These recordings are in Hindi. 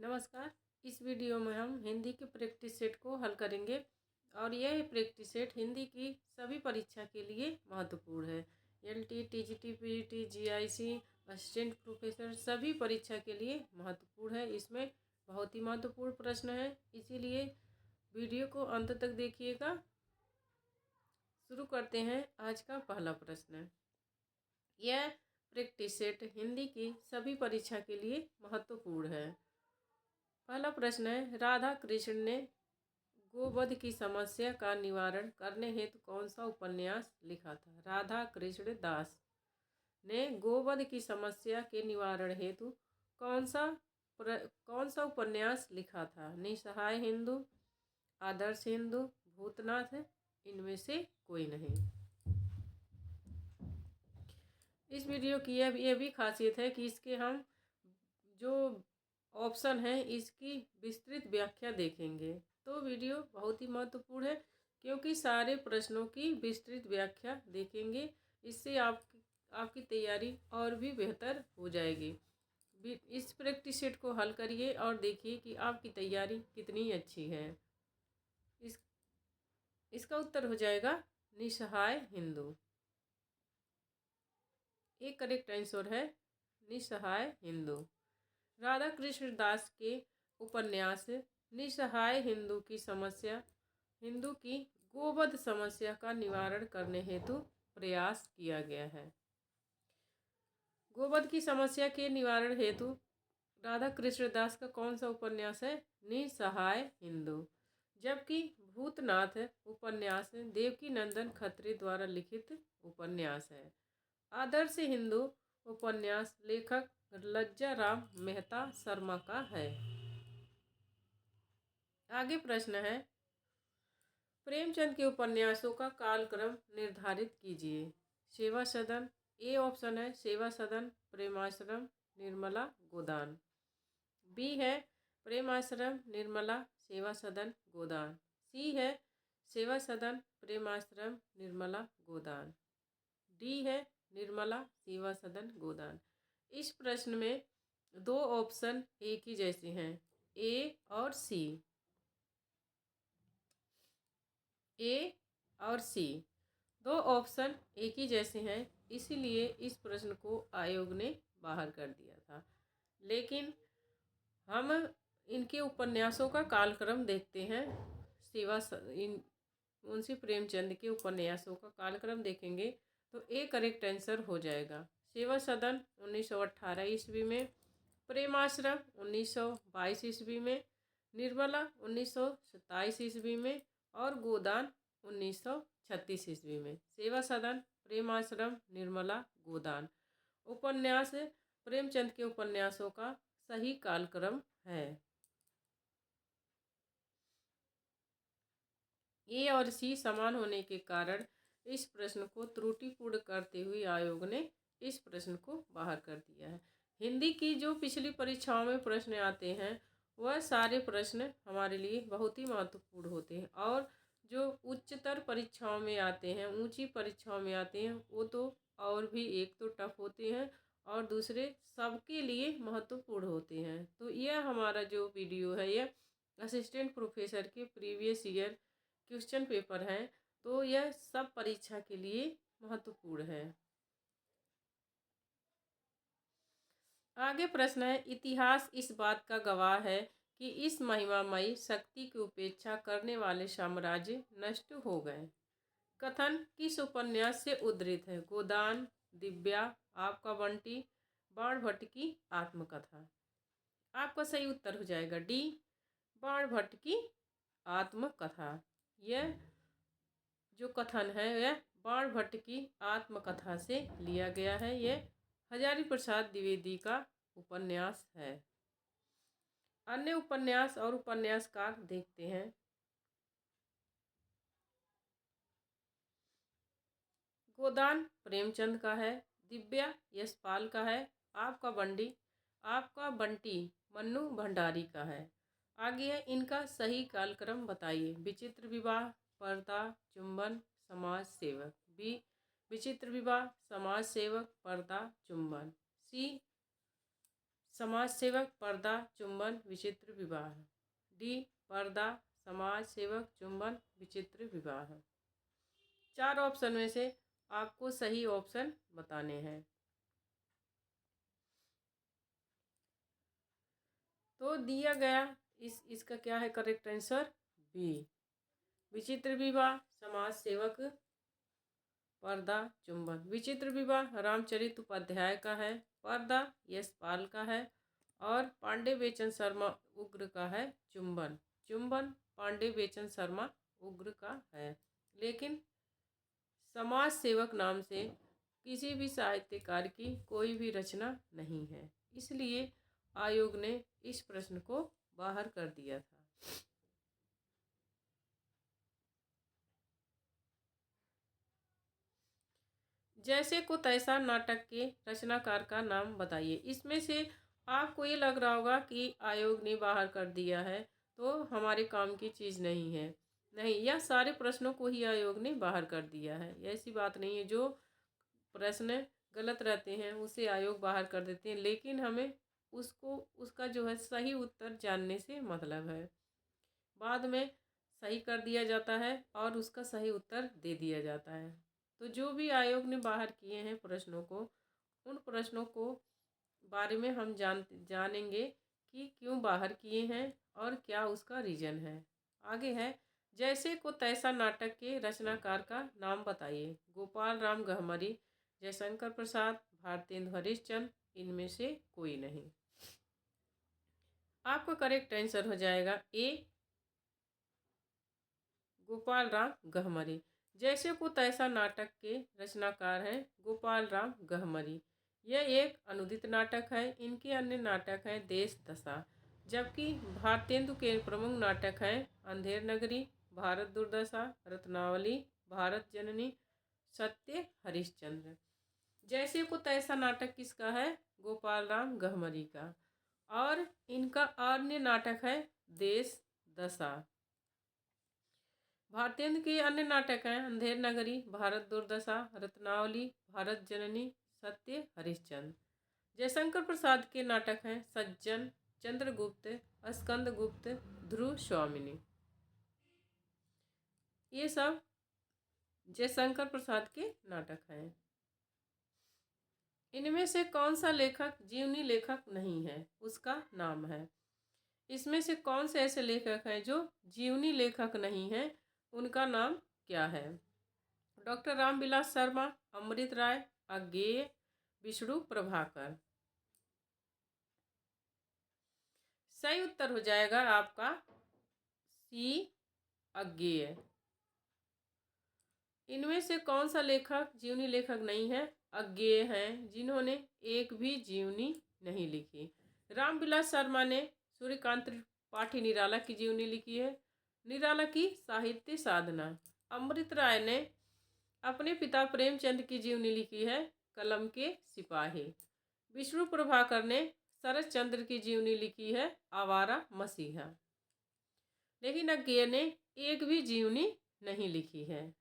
नमस्कार। इस वीडियो में हम हिंदी के प्रैक्टिस सेट को हल करेंगे और यह प्रैक्टिस सेट हिंदी की सभी परीक्षा के लिए महत्वपूर्ण है। LT, TGT, PGT, GIC, assistant professor सभी परीक्षा के लिए महत्वपूर्ण है। इसमें बहुत ही महत्वपूर्ण प्रश्न है, इसीलिए वीडियो को अंत तक देखिएगा। शुरू करते हैं। आज का पहला प्रश्न, यह प्रैक्टिस सेट हिंदी की सभी परीक्षा के लिए महत्वपूर्ण है। पहला प्रश्न है, राधा कृष्ण ने गोवध की समस्या का निवारण करने हेतु कौन सा उपन्यास लिखा था? राधा कृष्ण दास ने गोवध की समस्या के निवारण हेतु कौन सा उपन्यास लिखा था? निसहाय हिंदू, आदर्श हिंदू, भूतनाथ, इनमें से कोई नहीं। इस वीडियो की यह भी खासियत है कि इसके हम जो ऑप्शन है इसकी विस्तृत व्याख्या देखेंगे। तो वीडियो बहुत ही महत्वपूर्ण है क्योंकि सारे प्रश्नों की विस्तृत व्याख्या देखेंगे। इससे आपकी तैयारी और भी बेहतर हो जाएगी। इस प्रैक्टिस सेट को हल करिए और देखिए कि आपकी तैयारी कितनी अच्छी है। इसका उत्तर हो जाएगा निसहाय हिंदू। एक करेक्ट आंसर है निसहाय हिंदू। राधा कृष्ण दास के उपन्यास निसहाय हिंदू की समस्या हिंदू की गोवध समस्या का निवारण करने हेतु प्रयास किया गया है। गोवध की समस्या के निवारण हेतु राधा कृष्ण दास का कौन सा उपन्यास है? निसहाय हिंदू। जबकि भूतनाथ उपन्यास देवकी नंदन खत्री द्वारा लिखित उपन्यास है। आदर्श हिंदू उपन्यास लेखक लज्जाराम मेहता शर्मा का है। आगे प्रश्न है, प्रेमचंद के उपन्यासों का कालक्रम निर्धारित कीजिए। सेवा सदन, ए ऑप्शन है सेवा सदन, प्रेमाश्रम, निर्मला, गोदान। बी है प्रेमाश्रम, निर्मला, सेवा सदन, गोदान। सी है सेवा सदन, प्रेमाश्रम, निर्मला, गोदान। डी है निर्मला, सेवा सदन, गोदान। इस प्रश्न में दो ऑप्शन एक ही जैसे हैं, ए और सी। ए और सी दो ऑप्शन एक ही जैसे हैं, इसीलिए इस प्रश्न को आयोग ने बाहर कर दिया था। लेकिन हम इनके उपन्यासों का कालक्रम देखते हैं। मुंशी प्रेमचंद के उपन्यासों का कालक्रम देखेंगे तो ए करेक्ट आंसर हो जाएगा। सेवा सदन 1918 ईस्वी में, प्रेमाश्रम 1922 ईस्वी में, निर्मला 1927 ईस्वी में और गोदान 1936 ईस्वी में। सेवा सदन, प्रेमाश्रम, निर्मला, गोदान उपन्यास प्रेमचंद के उपन्यासों का सही कालक्रम है। ए और सी समान होने के कारण इस प्रश्न को त्रुटिपूर्ण करते हुए आयोग ने इस प्रश्न को बाहर कर दिया है। हिंदी की जो पिछली परीक्षाओं में प्रश्न आते हैं वह सारे प्रश्न हमारे लिए बहुत ही महत्वपूर्ण होते हैं और जो उच्चतर परीक्षाओं में आते हैं, ऊंची परीक्षाओं में आते हैं, वो तो और भी एक तो टफ होते हैं और दूसरे सबके लिए महत्वपूर्ण होते हैं। तो यह हमारा जो वीडियो है यह असिस्टेंट प्रोफेसर के प्रीवियस ईयर क्वेश्चन पेपर हैं, तो यह सब परीक्षा के लिए महत्वपूर्ण है। आगे प्रश्न है, इतिहास इस बात का गवाह है कि इस महिमामयी शक्ति की उपेक्षा करने वाले साम्राज्य नष्ट हो गए। कथन किस उपन्यास से उद्धृत है? गोदान, दिव्या, आपका बंटी, बाणभट्ट की आत्मकथा। आपका सही उत्तर हो जाएगा डी, बाणभट्ट की आत्मकथा। यह जो कथन है यह बाणभट्ट की आत्मकथा से लिया गया है। यह हजारी प्रसाद द्विवेदी का उपन्यास है। अन्य उपन्यास और उपन्यासकार देखते हैं। गोदान प्रेमचंद का है, दिव्या यशपाल का है, आपका बंटी मन्नू भंडारी का है। आगे है, इनका सही कालक्रम बताइए। विचित्र विवाह, पर्दा, चुंबन, समाज सेवक। बी विचित्र विवाह, समाज सेवक, पर्दा, चुंबन। सी समाज सेवक, पर्दा, चुंबन, विचित्र विवाह। डी, पर्दा, समाज सेवक, चुंबन, विचित्र विवाह। 4 ऑप्शन में से आपको सही ऑप्शन बताने हैं। तो दिया गया इसका क्या है करेक्ट आंसर? बी, विचित्र विवाह समाज सेवक, पर्दा, चुंबन। विचित्र विवाह रामचरित उपाध्याय का है, पर्दा यशपाल का है और पांडे बेचन शर्मा उग्र का है चुंबन। चुंबन पांडे बेचन शर्मा उग्र का है। लेकिन समाज सेवक नाम से किसी भी साहित्यकार की कोई भी रचना नहीं है, इसलिए आयोग ने इस प्रश्न को बाहर कर दिया था। जैसे को तैसा नाटक के रचनाकार का नाम बताइए। इसमें से आपको ये लग रहा होगा कि आयोग ने बाहर कर दिया है तो हमारे काम की चीज़ नहीं है। नहीं, यह सारे प्रश्नों को ही आयोग ने बाहर कर दिया है। ऐसी बात नहीं है, जो प्रश्न गलत रहते हैं उसे आयोग बाहर कर देते हैं, लेकिन हमें उसका जो है सही उत्तर जानने से मतलब है। बाद में सही कर दिया जाता है और उसका सही उत्तर दे दिया जाता है। तो जो भी आयोग ने बाहर किए हैं प्रश्नों को, उन प्रश्नों को बारे में हम जानेंगे कि क्यों बाहर किए हैं और क्या उसका रीज़न है। आगे है, जैसे को तैसा नाटक के रचनाकार का नाम बताइए। गोपाल राम गहमरी, जयशंकर प्रसाद, भारतेंदु हरिश्चंद्र, इनमें से कोई नहीं। आपका करेक्ट आंसर हो जाएगा ए, गोपाल राम गहमरी। जैसे को तैसा नाटक के रचनाकार हैं गोपाल राम गहमरी। यह एक अनुदित नाटक है। इनके अन्य नाटक हैं देश दशा, जबकि भारतेंदु के प्रमुख नाटक हैं अंधेर नगरी, भारत दुर्दशा, रत्नावली, भारत जननी, सत्य हरिश्चंद्र। जैसे को तैसा नाटक किसका है? गोपाल राम गहमरी का। और इनका अन्य नाटक है देश दशा। भारतेंदु के अन्य नाटक हैं अंधेर नगरी, भारत दुर्दशा, रत्नावली, भारत जननी, सत्य हरिश्चंद्र। जयशंकर प्रसाद के नाटक हैं सज्जन, चंद्रगुप्त, स्कंदगुप्त, ध्रुव स्वामिनी। ये सब जयशंकर प्रसाद के नाटक हैं। इनमें से कौन सा लेखक जीवनी लेखक नहीं है? उसका नाम है। इसमें से कौन से ऐसे लेखक हैं जो जीवनी लेखक नहीं हैं? उनका नाम क्या है? डॉक्टर रामविलास शर्मा, अमृत राय, अज्ञेय, विष्णु प्रभाकर। सही उत्तर हो जाएगा आपका सी, अज्ञेय। इनमें से कौन सा लेखक जीवनी लेखक नहीं है? अज्ञेय हैं, जिन्होंने एक भी जीवनी नहीं लिखी। रामविलास शर्मा ने सूर्यकांत त्रिपाठी निराला की जीवनी लिखी है, निराला की साहित्य साधना। अमृत राय ने अपने पिता प्रेमचंद की जीवनी लिखी है, कलम के सिपाही। विष्णु प्रभाकर ने शरद चंद्र की जीवनी लिखी है, आवारा मसीहा। लेकिन अज्ञेय ने एक भी जीवनी नहीं लिखी है।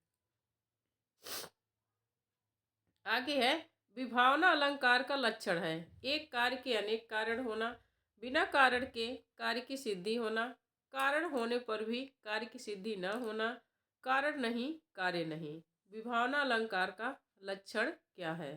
आगे है, विभावना अलंकार का लक्षण है। एक कार्य के अनेक कारण होना, बिना कारण के कार्य की सिद्धि होना, कारण होने पर भी कार्य की सिद्धि न होना, कारण नहीं कार्य नहीं। विभावना अलंकार का लक्षण क्या है?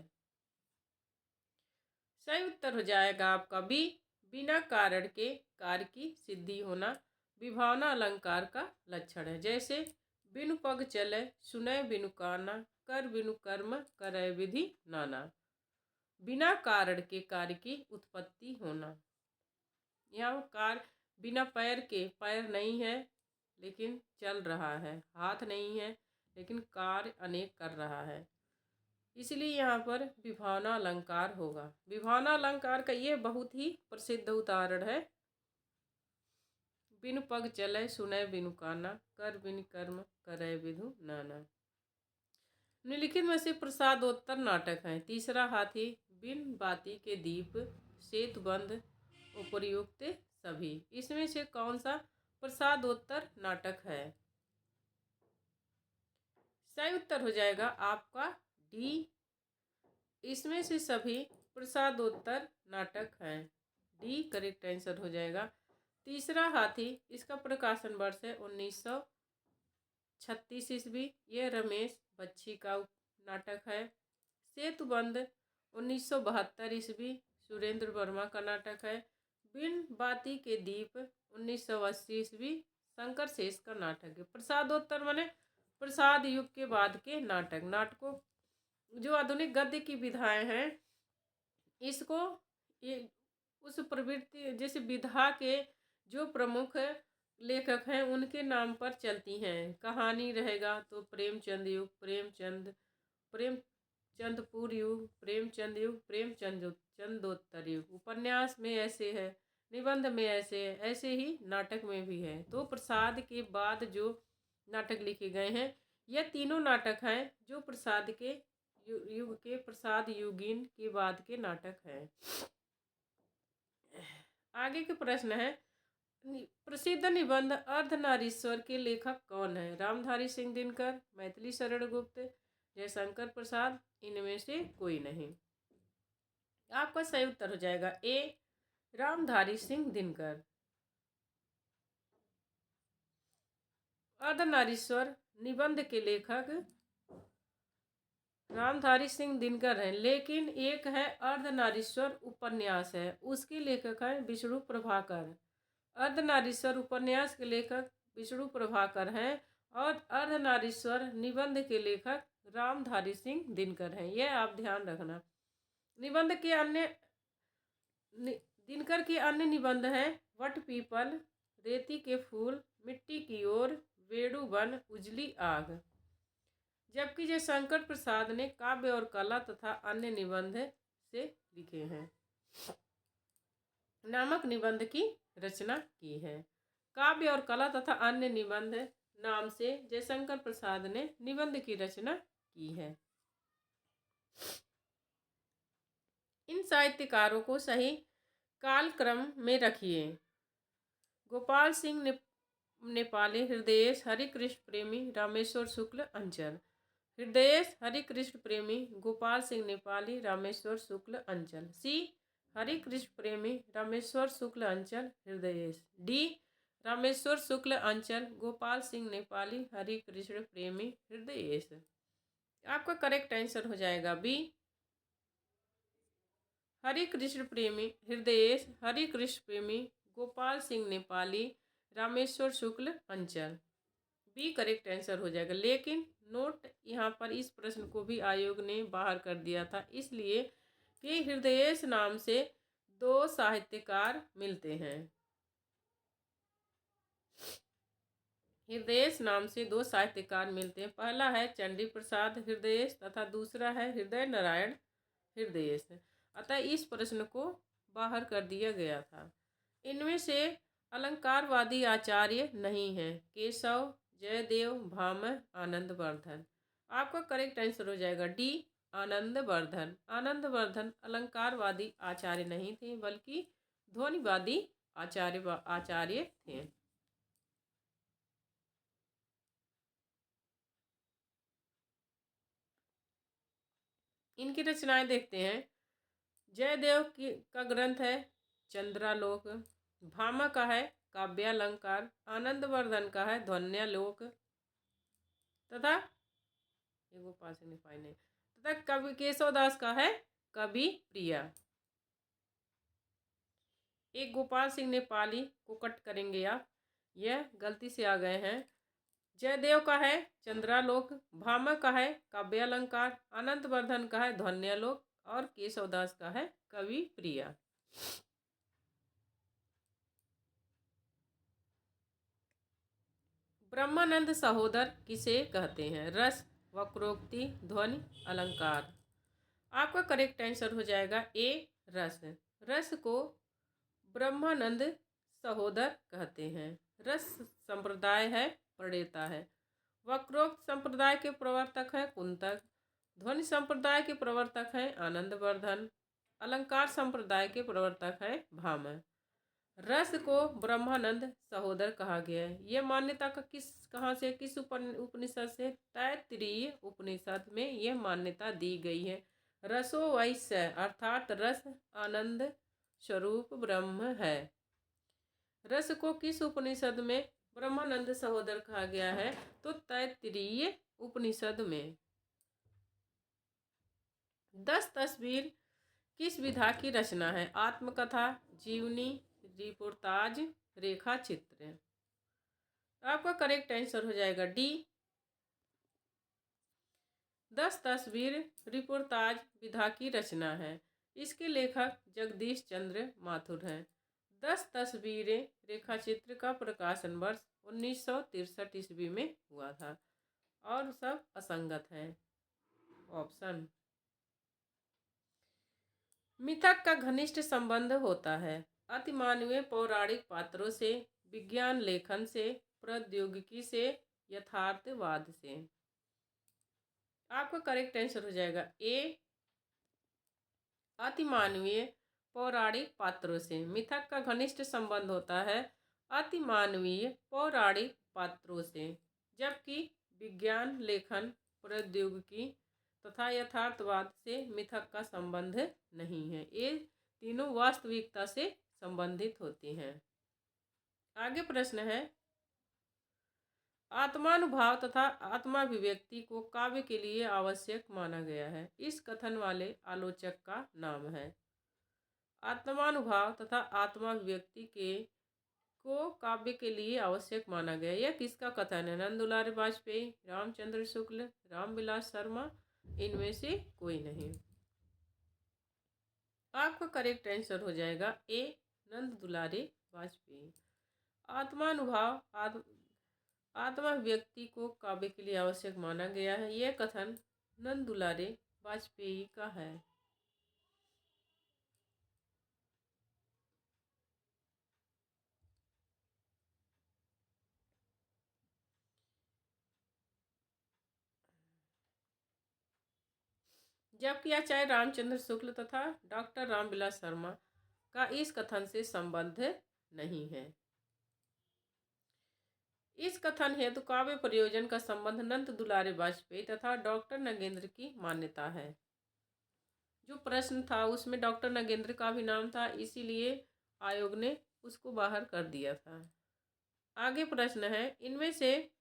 सही उत्तर हो जाएगा आपका बी, बिना कारण के कार्य की सिद्धि होना विभावना अलंकार का लक्षण है। जैसे बिनु पग चले, सुनय बिनु काना, कर बिनु कर्म, करय विधि नाना। बिना कारण के कार्य की उत्पत्ति होना। यहाँ कार्य बिना पैर के, पैर नहीं है लेकिन चल रहा है, हाथ नहीं है लेकिन कार्य अनेक कर रहा है, इसलिए यहाँ पर विभावना अलंकार होगा। विभावना अलंकार का ये बहुत ही प्रसिद्ध उदाहरण है। बिनु पग चले, सुनय बिनु काना, कर बिनु कर्म, करय विधु नाना। निम्नलिखित में से प्रसादोत्तर नाटक हैं। तीसरा हाथी, बिन बाती के दीप, सेतुबंध, उपर्युक्त सभी। इसमें से कौन सा प्रसादोत्तर नाटक है? सही उत्तर हो जाएगा आपका डी, इसमें से सभी प्रसादोत्तर नाटक हैं। डी करेक्ट आंसर हो जाएगा। तीसरा हाथी, इसका प्रकाशन वर्ष है 1936 ईस्वी। यह रमेश बच्ची का नाटक है। सेतुबंद 1972 ईस्वी, सुरेंद्र वर्मा का नाटक है। बिन बाती के दीप 1980 ईस्वी, शंकर शेष का नाटक है। प्रसादोत्तर माने प्रसाद युग के बाद के नाटक। नाटकों जो आधुनिक गद्य की विधाएं हैं, इसको ये उस प्रवृत्ति जैसे विधा के जो प्रमुख लेखक हैं उनके नाम पर चलती हैं। कहानी रहेगा तो प्रेमचंद युग, प्रेमचंदपुर युग, प्रेमचंद युग, चंदोत्तर युग। उपन्यास में ऐसे है, निबंध में ऐसे है, ऐसे ही नाटक में भी है। तो प्रसाद के बाद जो नाटक लिखे गए हैं, यह तीनों नाटक हैं जो प्रसाद के युग के, प्रसाद युगीन के बाद के नाटक हैं। आगे के प्रश्न है, प्रसिद्ध निबंध अर्धनारीश्वर के लेखक कौन है? रामधारी सिंह दिनकर, मैथिली शरण गुप्त, जयशंकर प्रसाद, इनमें से कोई नहीं। आपका सही उत्तर हो जाएगा ए, रामधारी सिंह दिनकर। अर्धनारीश्वर निबंध के लेखक रामधारी सिंह दिनकर हैं, लेकिन एक है अर्धनारीश्वर उपन्यास है, उसके लेखक हैं विष्णु प्रभाकर। अर्धनारीश्वर उपन्यास के लेखक विष्णु प्रभाकर हैं और अर्धनारीश्वर निबंध के लेखक रामधारी सिंह दिनकर हैं। यह आप ध्यान रखना। निबंध के अन्य दिनकर के अन्य निबंध हैं वट पीपल, रेती के फूल, मिट्टी की ओर, वेणु वन, उजली आग। जबकि जयशंकर प्रसाद ने काव्य और कला तथा अन्य निबंध से लिखे हैं, नामक निबंध की रचना की है। काव्य और कला तथा अन्य निबंध नाम से जयशंकर प्रसाद ने निबंध की रचना की है। इन साहित्यकारों को सही कालक्रम में रखिए। गोपाल सिंह नेपाली, हृदयेश, हरिकृष्ण प्रेमी, रामेश्वर शुक्ल, अंचल। हृदयेश हरिकृष्ण प्रेमी, गोपाल सिंह नेपाली, रामेश्वर शुक्ल, अंचल। सी, हरिकृष्ण प्रेमी, रामेश्वर शुक्ल, अंचल, हृदयेश। डी, रामेश्वर शुक्ल, अंचल, गोपाल सिंह नेपाली, हरिकृष्ण प्रेमी, हृदयेश। आपका करेक्ट आंसर हो जाएगा बी, हरिकृष्ण प्रेमी, हृदयेश, हरिकृष्ण प्रेमी, गोपाल सिंह नेपाली, रामेश्वर शुक्ल, अंचल। बी करेक्ट आंसर हो जाएगा। लेकिन नोट यहाँ पर इस प्रश्न को भी आयोग ने बाहर कर दिया था, इसलिए कि हृदयेश नाम से दो साहित्यकार मिलते हैं। हृदयेश नाम से दो साहित्यकार मिलते हैं। पहला है चंडी प्रसाद हृदयेश तथा दूसरा है हृदय नारायण हृदयेश। अतः इस प्रश्न को बाहर कर दिया गया था। इनमें से अलंकारवादी आचार्य नहीं है। केशव, जयदेव, भामह, आनंदवर्धन। आपका करेक्ट आंसर हो जाएगा डी, आनंदवर्धन। आनंदवर्धन अलंकारवादी आचार्य नहीं थे, बल्कि ध्वनिवादी आचार्य थे। इनकी रचनाएं देखते हैं। जयदेव का ग्रंथ है चंद्रालोक, भामा का है काव्यालंकार, आनंदवर्धन का है ध्वन्यालोक तथा कवि केशवदास का है कवि प्रिया। एक गोपाल सिंह नेपाली को कट करेंगे आप, यह गलती से आ गए हैं। जयदेव का है चंद्रालोक, भामा का है काव्यालंकार, आनंदवर्धन का है ध्वन्यालोक और केशवदास का है कवि प्रिया। ब्रह्मानंद सहोदर किसे कहते हैं? रस, वक्रोक्ति, ध्वनि, अलंकार। आपका करेक्ट आंसर हो जाएगा ए, रस। रस को ब्रह्मानंद सहोदर कहते हैं। रस संप्रदाय है, प्रणेता है। वक्रोक्त संप्रदाय के प्रवर्तक हैं कुंतक। ध्वनि संप्रदाय के प्रवर्तक हैं आनंदवर्धन। अलंकार संप्रदाय के प्रवर्तक हैं भामह। रस को ब्रह्मानंद सहोदर कहा गया है। यह मान्यता का किस उपनिषद से? तैत्तिरीय उपनिषद में यह मान्यता दी गई है। रसो वैश्य अर्थात रस, आनंद, स्वरूप ब्रह्म है। रस को किस उपनिषद में ब्रह्मानंद सहोदर कहा गया है? तो तैत्तिरीय उपनिषद में। 10 तस्वीर किस विधा की रचना है? आत्मकथा, जीवनी, रिपोर्ताज, रेखा चित्र। आपका करेक्ट आंसर हो जाएगा डी। 10 तस्वीर रिपोर्ताज विधा की रचना है। इसके लेखक जगदीश चंद्र माथुर हैं। 10 तस्वीरें रेखा चित्र का प्रकाशन वर्ष 1963 ईस्वी में हुआ था और सब असंगत है। ऑप्शन। मिथक का घनिष्ठ संबंध होता है अतिमानवीय पौराणिक पात्रों से, विज्ञान लेखन से, प्रौद्योगिकी से, यथार्थवाद से। आपका करेक्ट आंसर हो जाएगा ए। अतिमानवीय पौराणिक पात्रों से मिथक का घनिष्ठ संबंध होता है अतिमानवीय पौराणिक पात्रों से, जबकि विज्ञान लेखन, प्रौद्योगिकी तथा यथार्थवाद से मिथक का संबंध नहीं है। ये तीनों वास्तविकता से संबंधित होती हैं। आगे प्रश्न है, आत्मानुभाव तथा आत्माभिव्यक्ति को काव्य के लिए आवश्यक माना गया है। इस कथन वाले आलोचक का नाम है। आत्मानुभाव तथा आत्माभिव्यक्ति को काव्य के लिए आवश्यक माना गया। यह किसका कथन है? नंद दुलारे वाजपेयी, रामचंद्र शुक्ल, रामविलास शर्मा, इनमें से कोई नहीं। आपका करेक्ट आंसर हो जाएगा ए, नंद दुलारे वाजपेयी। आत्मानुभाव आत्माभिव्यक्ति को काव्य के लिए आवश्यक माना गया है। यह कथन नंद दुलारे वाजपेयी का है। जबकि आचार्य रामचंद्र शुक्ल तथा डॉक्टर रामविलास शर्मा का इस कथन से संबंध नहीं है। इस कथन हेतु काव्य प्रयोजन का संबंध नंद दुलारे वाजपेयी तथा डॉक्टर नगेंद्र की मान्यता है। जो प्रश्न था उसमें डॉक्टर नगेंद्र का भी नाम था, इसीलिए आयोग ने उसको बाहर कर दिया था। आगे प्रश्न है, इनमें से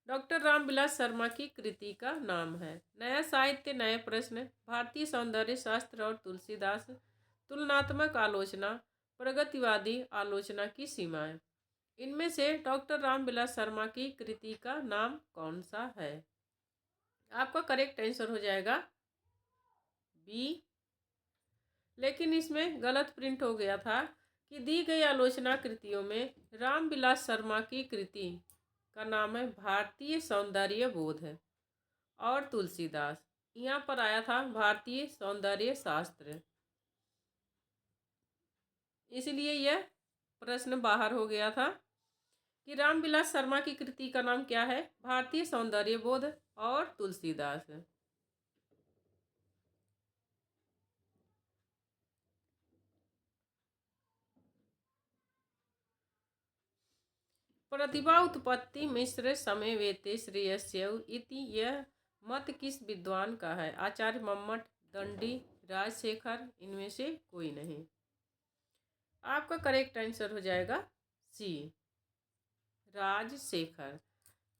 डॉक्टर रामविलास शर्मा की कृति का नाम है। नया साहित्य, नए प्रश्न, भारतीय सौंदर्य शास्त्र और तुलसीदास, तुलनात्मक आलोचना, प्रगतिवादी आलोचना की सीमाएं। इनमें से डॉक्टर रामविलास शर्मा की कृति का नाम कौन सा है? आपका करेक्ट आंसर हो जाएगा बी। लेकिन इसमें गलत प्रिंट हो गया था कि दी गई आलोचना कृतियों में रामविलास शर्मा की कृति का नाम है भारतीय सौंदर्य बोध है और तुलसीदास, यहाँ पर आया था भारतीय सौंदर्य शास्त्र, इसलिए यह प्रश्न बाहर हो गया था कि रामविलास शर्मा की कृति का नाम क्या है? भारतीय सौंदर्य बोध और तुलसीदास। प्रतिभा उत्पत्ति मिश्र समय वेते श्रेयस्यौ इति यह मत किस विद्वान का है? आचार्य मम्मट, दंडी, राजशेखर, इनमें से कोई नहीं। आपका करेक्ट आंसर हो जाएगा सी, राजशेखर।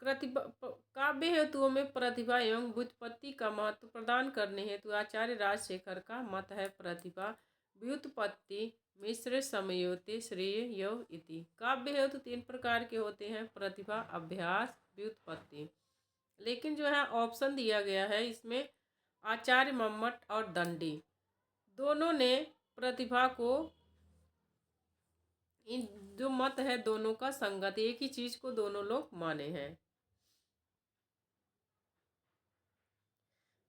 काव्य हेतुओं में प्रतिभा एवं व्युत्पत्ति का महत्व प्रदान करने हेतु आचार्य राजशेखर का मत है प्रतिभा व्युत्पत्ति मिश्र समयोते श्रेय यौ इति। काव्य हेतु 3 प्रकार के होते हैं, प्रतिभा, अभ्यास, व्युत्पत्ति। लेकिन जो है ऑप्शन दिया गया है इसमें आचार्य मम्मट और दंडी दोनों ने प्रतिभा को, इन जो मत है दोनों का संगत, एक ही चीज को दोनों लोग माने हैं।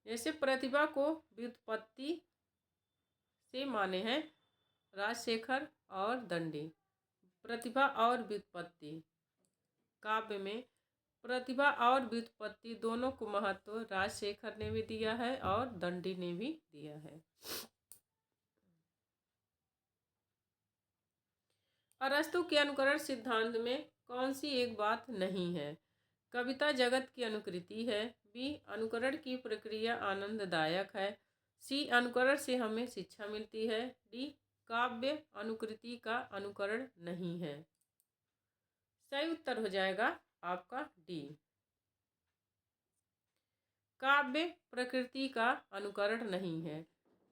जैसे प्रतिभा को व्युत्पत्ति से माने हैं राजशेखर और दंडी। प्रतिभा और व्युत्पत्ति, काव्य में प्रतिभा और व्युत्पत्ति दोनों को महत्व राजशेखर ने भी दिया है और दंडी ने भी दिया है। अरस्तु के अनुकरण सिद्धांत में कौन सी एक बात नहीं है? कविता जगत की अनुकृति है, बी अनुकरण की प्रक्रिया आनंददायक है, सी अनुकरण से हमें शिक्षा मिलती है, डी काव्य अनुकृति का अनुकरण नहीं है। सही उत्तर हो जाएगा आपका डी। काव्य प्रकृति का अनुकरण नहीं है।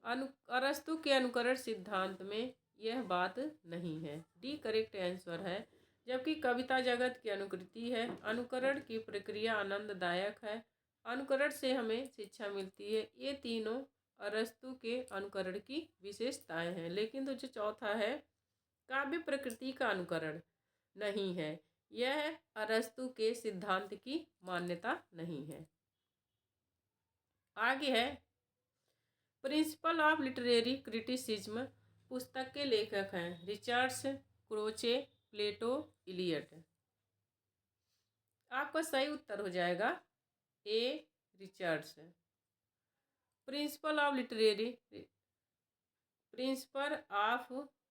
अरस्तु के अनुकरण सिद्धांत में यह बात नहीं है। डी करेक्ट आंसर है। जबकि कविता जगत की अनुकृति है। अनुकरण की प्रक्रिया आनंददायक है। अनुकरण से हमें शिक्षा मिलती है। ये तीनों अरस्तु के अनुकरण की विशेषताएं हैं। लेकिन तो जो चौथा है काव्य प्रकृति का अनुकरण नहीं है, यह अरस्तु के सिद्धांत की मान्यता नहीं है। आगे है प्रिंसिपल ऑफ लिटरेरी क्रिटिसिज्म पुस्तक के लेखक हैं रिचर्ड्स, क्रोचे, प्लेटो, इलियट। आपका सही उत्तर हो जाएगा A Richards. Principle of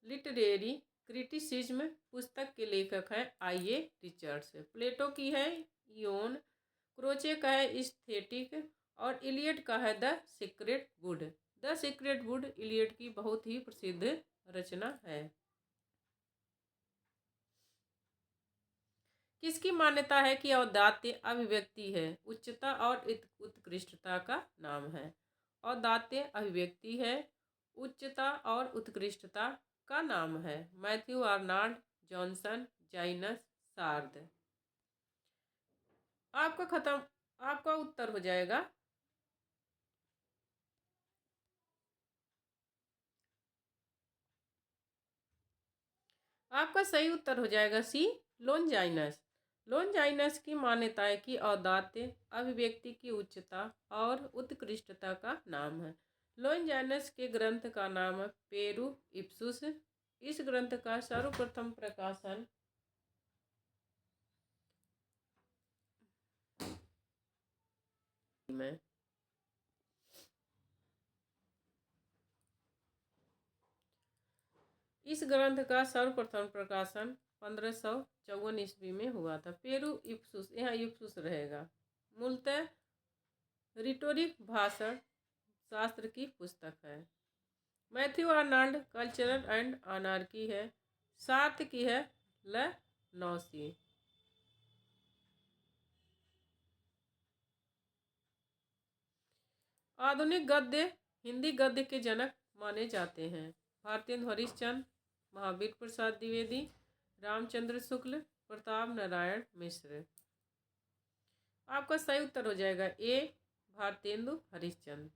literary criticism पुस्तक के लेखक हैं आइए रिचर्ड्स। प्लेटो की है इयोन, क्रोचे का है एस्थेटिक और इलियट का है the secret wood. The secret wood Elliot की बहुत ही प्रसिद्ध रचना है। किसकी मान्यता है कि औदात्य अभिव्यक्ति है, उच्चता और उत्कृष्टता का नाम है। औदात्य अभिव्यक्ति है, उच्चता और उत्कृष्टता का नाम है। मैथ्यू आर्नाल्ड, जॉनसन, जाइनस, सार्द। आपका उत्तर हो जाएगा आपका सही उत्तर हो जाएगा सी लोनजाइनस। लोनजाइनस की मान्यता है कि औदात्य अभिव्यक्ति की उच्चता और उत्कृष्टता का नाम है। लोनजाइनस के ग्रंथ का नाम है पेरू इप्सुस। इस ग्रंथ का सर्वप्रथम प्रकाशन में इस ग्रंथ का सर्वप्रथम प्रकाशन 1554 ईस्वी में हुआ था। पेरू इप्सुस, यहाँ इप्सुस रहेगा। मूलतः रिटोरिक भाषण शास्त्र की पुस्तक है। Matthew Arnold cultural and anarchy है। सार्थ की है ल नौसी। आधुनिक गद्य हिंदी गद्य के जनक माने जाते हैं भारतेंदु हरिश्चंद्र, महावीर प्रसाद द्विवेदी, रामचंद्र शुक्ल, प्रताप नारायण मिश्र। आपका सही उत्तर हो जाएगा ए भारतेंदु हरिश्चंद्र।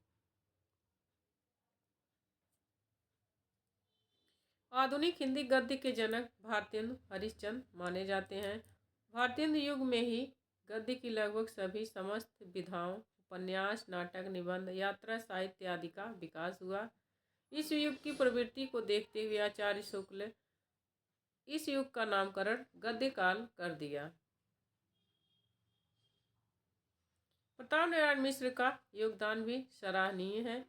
आधुनिक हिंदी गद्य के जनक भारतेंदु हरिश्चंद्र माने जाते हैं। भारतेंदु युग में ही गद्य की लगभग सभी समस्त विधाओं उपन्यास, नाटक, निबंध, यात्रा, साहित्य आदि का विकास हुआ। इस युग की प्रवृत्ति को देखते हुए आचार्य शुक्ल इस युग का नामकरण गद्य काल कर दिया। प्रताप नारायण मिश्र का योगदान भी सराहनीय है।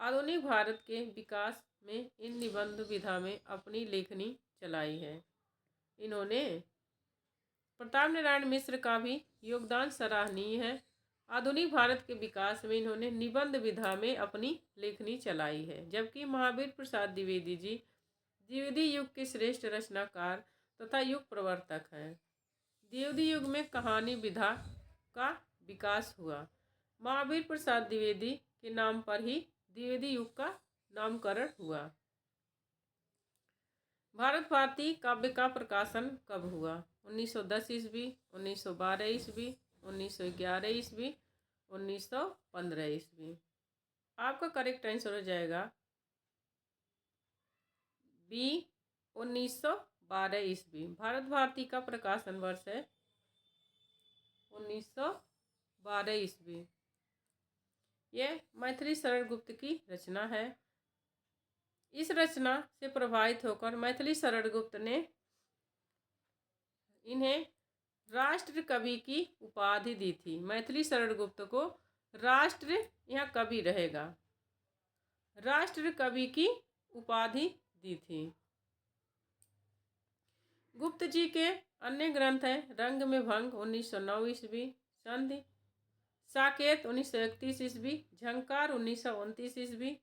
आधुनिक भारत के विकास में इन निबंध विधा में अपनी लेखनी चलाई है। इन्होंने प्रताप नारायण मिश्र का भी योगदान सराहनीय है। आधुनिक भारत के विकास में इन्होंने निबंध विधा में अपनी लेखनी चलाई है। जबकि महावीर प्रसाद द्विवेदी जी द्विवेदी युग के श्रेष्ठ रचनाकार तथा युग प्रवर्तक हैं। द्विवेदी युग में कहानी विधा का विकास हुआ। महावीर प्रसाद द्विवेदी के नाम पर ही द्विवेदी युग का नामकरण हुआ। भारत भारती काव्य का प्रकाशन कब हुआ? 1910 ईस्वी, 1912 ईस्वी, 1911 ईस्वी, 1915 ईस्वी। आपका करेक्ट आंसर हो जाएगा बी 1912 ईस्वी। भारत भारती का प्रकाशन वर्ष है 1912 ईस्वी। यह मैथिली शरण गुप्त की रचना है। इस रचना से प्रभावित होकर मैथिली शरण गुप्त ने इन्हें राष्ट्र कवि की उपाधि दी थी। मैथिली शरण गुप्त को राष्ट्र, यहाँ कवि रहेगा, राष्ट्र कवि की उपाधि दी थी। गुप्त जी के अन्य ग्रंथ हैं रंग में भंग 1909 ईस्वी, संधि साकेत 1931 ईस्वी, झंकार 1929 ईस्वी।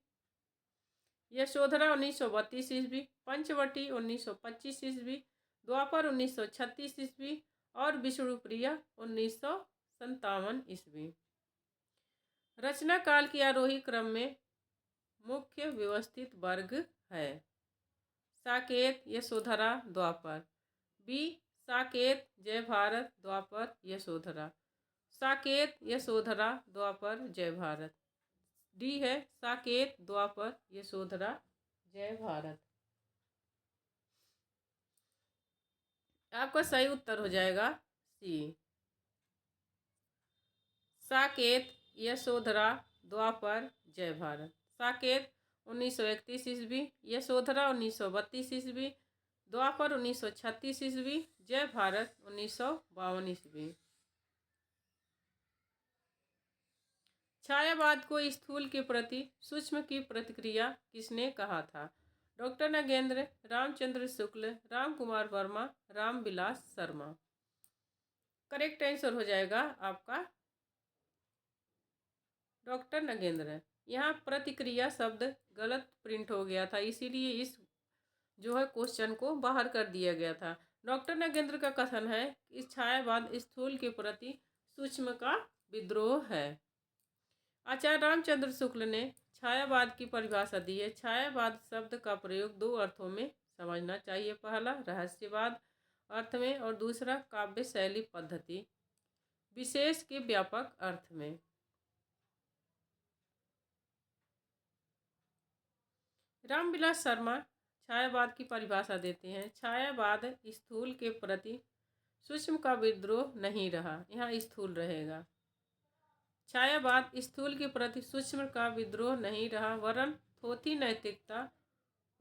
यशोधरा 1932 ईस्वी, पंचवटी 1925 ईस्वी, द्वापर 1936 ईस्वी और विष्णुप्रिया 1957 ईस्वी। रचना काल की आरोही क्रम में मुख्य व्यवस्थित वर्ग है। साकेत, यशोधरा, द्वापर। बी, साकेत, जय भारत, द्वापर, यशोधरा। साकेत, यशोधरा, द्वापर, जय भारत। डी है साकेत, द्वापर, यशोधरा, जय भारत। आपका सही उत्तर हो जाएगा सी, साकेत, यशोधरा, द्वापर, जय भारत। साकेत 1931 ईस्वी, यशोधरा 1932 ईस्वी, द्वापर 1936 ईस्वी, जय भारत 1952 ईस्वी। छायावाद को स्थूल के प्रति सूक्ष्म की प्रतिक्रिया किसने कहा था? Doctor Nagendra, Ramchandra Shukla, Ram Kumar Verma, Ramvilas Sharma. Correct answer हो जाएगा आपका डॉक्टर नगेंद्र। यहाँ प्रतिक्रिया शब्द गलत प्रिंट हो गया था, इसीलिए इस जो है क्वेश्चन को बाहर कर दिया गया था। डॉक्टर नगेंद्र का कथन है कि छायावाद स्थूल के प्रति सूक्ष्म का विद्रोह है। आचार्य रामचंद्र शुक्ल ने छायावाद की परिभाषा दी है। छायावाद शब्द का प्रयोग दो अर्थों में समझना चाहिए। पहला रहस्यवाद अर्थ में और दूसरा काव्य शैली पद्धति विशेष के व्यापक अर्थ में। रामविलास शर्मा छायावाद की परिभाषा देते हैं। छायावाद स्थूल के प्रति सूक्ष्म का विद्रोह नहीं रहा, यहाँ स्थूल रहेगा। छायावाद स्थूल के प्रति सूक्ष्म का विद्रोह नहीं रहा, वरन थोथी नैतिकता,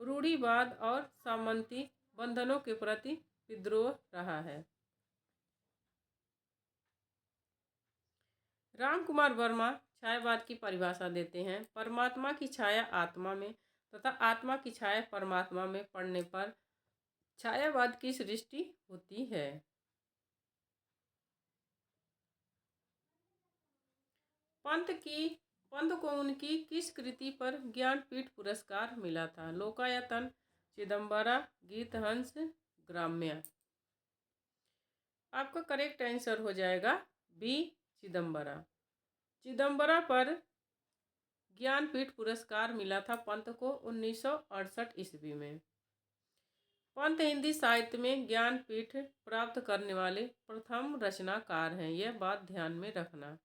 रूढ़िवाद और सामंती बंधनों के प्रति विद्रोह रहा है। राम कुमार वर्मा छायावाद की परिभाषा देते हैं। परमात्मा की छाया आत्मा में तथा आत्मा की छाया परमात्मा में पड़ने पर छायावाद की सृष्टि होती है। पंत को उनकी किस कृति पर ज्ञानपीठ पुरस्कार मिला था? लोकायतन, चिदंबरा, गीतहंस, ग्राम्य। आपका करेक्ट आंसर हो जाएगा बी, चिदंबरा। चिदंबरा पर ज्ञानपीठ पुरस्कार मिला था पंत को 1968 ईस्वी में। पंत हिंदी साहित्य में ज्ञानपीठ प्राप्त करने वाले प्रथम रचनाकार हैं। यह बात ध्यान में रखना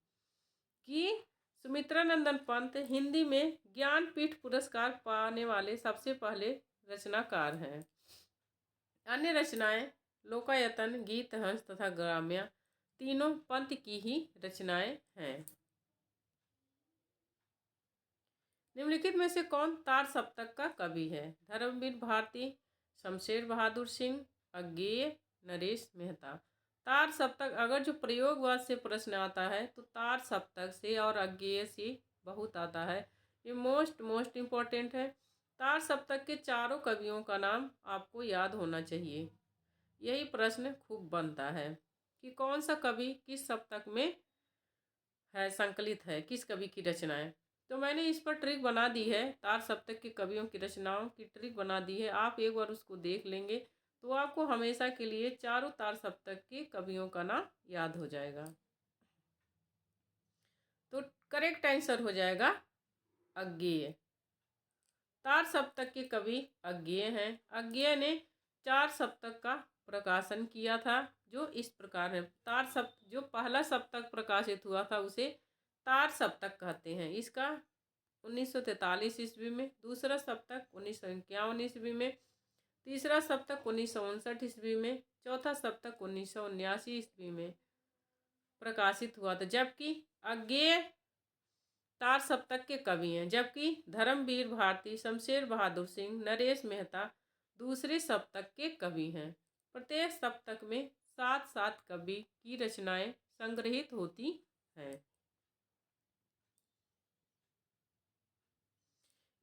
कि सुमित्रानंदन पंत हिंदी में ज्ञानपीठ पुरस्कार पाने वाले सबसे पहले रचनाकार हैं। अन्य रचनाएं लोकायतन, गीतहंस तथा ग्राम्य तीनों पंत की ही रचनाएं हैं। निम्नलिखित में से कौन तार सप्तक का कवि है? धर्मवीर भारती, शमशेर बहादुर सिंह, अज्ञेय, नरेश मेहता। तार सप्तक अगर जो प्रयोगवाद से प्रश्न आता है तो तार सप्तक से और अज्ञेय से बहुत आता है। ये मोस्ट इम्पोर्टेंट है। तार सप्तक के चारों कवियों का नाम आपको याद होना चाहिए। यही प्रश्न खूब बनता है कि कौन सा कवि किस सप्तक में है, संकलित है, किस कवि की रचनाएं। तो मैंने इस पर ट्रिक बना दी है, तार सप्तक के कवियों की रचनाओं की ट्रिक बना दी है। आप एक बार उसको देख लेंगे तो आपको हमेशा के लिए चारों तार सप्तक के कवियों का नाम याद हो जाएगा। तो करेक्ट आंसर हो जाएगा अज्ञेय। तार सप्तक के कवि अज्ञेय हैं। अज्ञेय ने चार सप्तक का प्रकाशन किया था जो इस प्रकार है। तार सप्तक जो पहला सप्तक प्रकाशित हुआ था उसे तार सप्तक कहते हैं। इसका 1943 ईस्वी में, दूसरा सप्तक 1951 ईस्वी में, तीसरा सप्तक 1959 ईस्वी में, चौथा सप्तक 1979 ईस्वी में प्रकाशित हुआ था। जबकि अज्ञेय तार सप्तक के कवि हैं, जबकि धर्मवीर भारती, शमशेर बहादुर सिंह, नरेश मेहता दूसरे सप्तक के कवि हैं। प्रत्येक सप्तक में 7 कवि की रचनाएं संग्रहित होती हैं।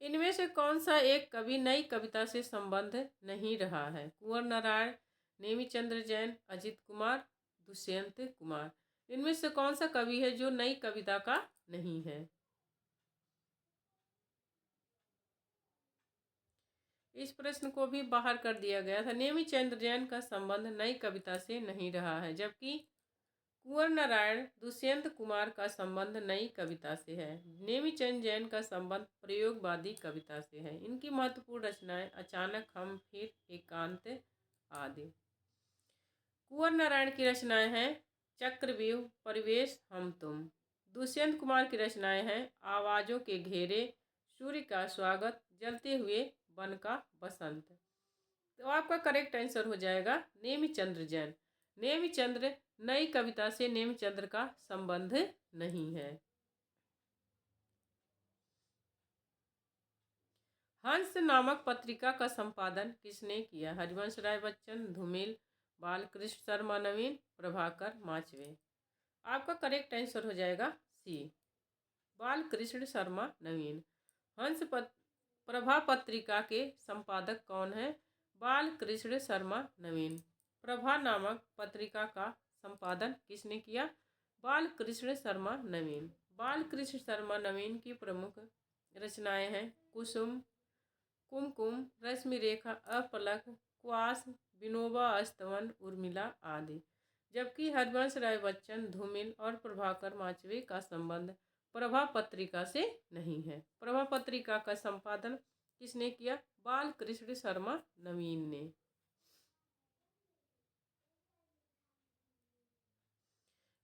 इनमें से कौन सा एक कवि नई कविता से संबंध नहीं रहा है? कुंवर नारायण, नेमिचंद्र जैन, अजित कुमार, दुष्यंत कुमार। इनमें से कौन सा कवि है जो नई कविता का नहीं है? इस प्रश्न को भी बाहर कर दिया गया था। नेमिचंद्र जैन का संबंध नई कविता से नहीं रहा है, जबकि कुंवर नारायण दुष्यंत कुमार का संबंध नई कविता से है। नेमिचंद जैन का संबंध प्रयोगवादी कविता से है। इनकी महत्वपूर्ण रचनाएं अचानक, हम, फिर, एकांत आदि। कुंवर नारायण की रचनाएं हैं चक्रव्यूह, परिवेश, हम तुम। दुष्यंत कुमार की रचनाएं हैं आवाजों के घेरे, सूर्य का स्वागत, जलते हुए वन का बसंत। तो आपका करेक्ट आंसर हो जाएगा नेमिचंद्र जैन। नेमिचंद्र नई कविता से नेमिचंद्र का संबंध नहीं है। हंस नामक पत्रिका का संपादन किसने किया? हरिवंश राय बच्चन, धूमिल, बालकृष्ण शर्मा नवीन, प्रभाकर माचवे। आपका करेक्ट आंसर हो जाएगा सी, बालकृष्ण शर्मा नवीन। हंस प्रभा पत्रिका के संपादक कौन है? बालकृष्ण शर्मा नवीन। प्रभा नामक पत्रिका का संपादन किसने किया? बालकृष्ण शर्मा नवीन। बालकृष्ण शर्मा नवीन की प्रमुख रचनाएं हैं कुसुम, कुमकुम, रश्मि रेखा, अपलक, क्वास, विनोबा स्तवन, उर्मिला आदि। जबकि हरिवंश राय बच्चन, धूमिल और प्रभाकर माचवे का संबंध प्रभा पत्रिका से नहीं है। प्रभा पत्रिका का संपादन किसने किया? बालकृष्ण शर्मा नवीन ने।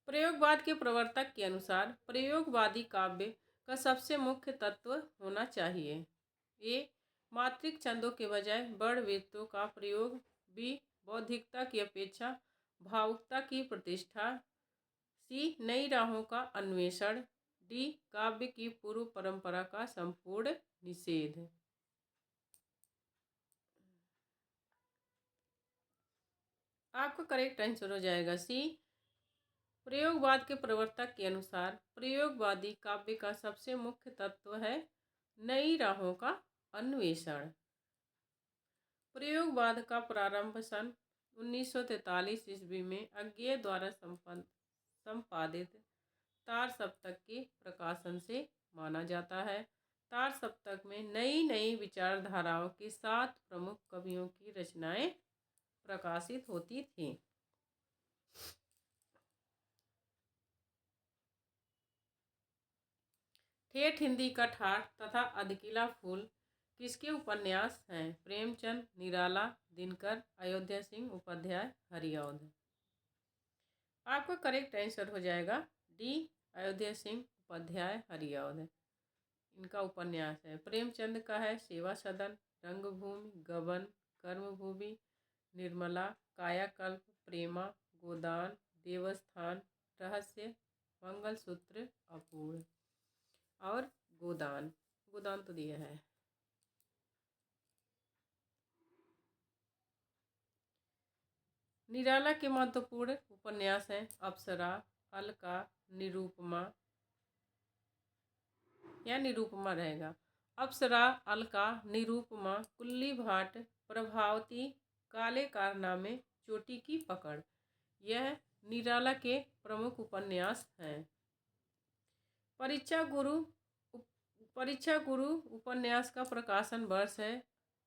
प्रयोगवाद के प्रवर्तक के अनुसार प्रयोगवादी काव्य का सबसे मुख्य तत्व होना चाहिए। ए, मात्रिक छंदों के बजाय वर्णवृत्तों का प्रयोग। बी, बौद्धिकता की अपेक्षा भावुकता की प्रतिष्ठा। सी, नई राहों का अन्वेषण। डी, काव्य की पूर्व परंपरा का संपूर्ण निषेध। आपका करेक्ट आंसर हो जाएगा सी, प्रयोगवाद के प्रवर्तक के अनुसार प्रयोगवादी काव्य का सबसे मुख्य तत्व है नई राहों का अन्वेषण। प्रयोगवाद का प्रारंभ सन 1943 ईस्वी में अज्ञेय द्वारा संपादित तार सप्तक के प्रकाशन से माना जाता है। तार सप्तक में नई नई विचारधाराओं के 7 प्रमुख कवियों की रचनाएं प्रकाशित होती थीं। ठेठ हिंदी का ठाठ तथा अधकिला फूल किसके उपन्यास हैं? प्रेमचंद, निराला, दिनकर, अयोध्या सिंह उपाध्याय, हरिऔध। आपका करेक्ट आंसर हो जाएगा डी, अयोध्या सिंह उपाध्याय, हरिऔध। इनका उपन्यास है। प्रेमचंद का है सेवा सदन, रंगभूमि, गबन, कर्मभूमि, निर्मला, कायाकल्प, प्रेमा, गोदान, देवस्थान, रहस्य, मंगलसूत्र, अपूर्ण और गोदान। गोदान तो दिया है। निराला के महत्वपूर्ण उपन्यास हैं अप्सरा, अलका, निरूपमा या निरूपमा रहेगा। अप्सरा, अलका, निरूपमा, कुल्ली भाट, प्रभावती, काले कारनामे, चोटी की पकड़, यह निराला के प्रमुख उपन्यास हैं। परीक्षा गुरु उपन्यास का प्रकाशन वर्ष है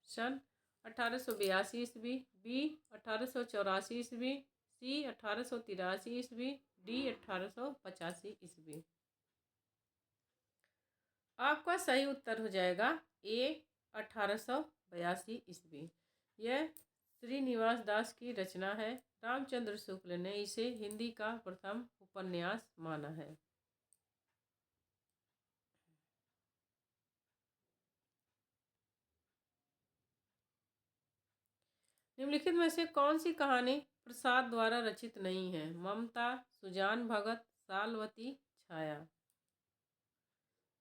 सन 1882 ईस्वी, बी 1884 ईस्वी, सी 1883 ईस्वी, डी 1885 ईस्वी। आपका सही उत्तर हो जाएगा ए 1882 ईस्वी। यह श्रीनिवास दास की रचना है। रामचंद्र शुक्ल ने इसे हिंदी का प्रथम उपन्यास माना है। निम्नलिखित में से कौन सी कहानी प्रसाद द्वारा रचित नहीं है? ममता, सुजान भगत, सालवती, छाया।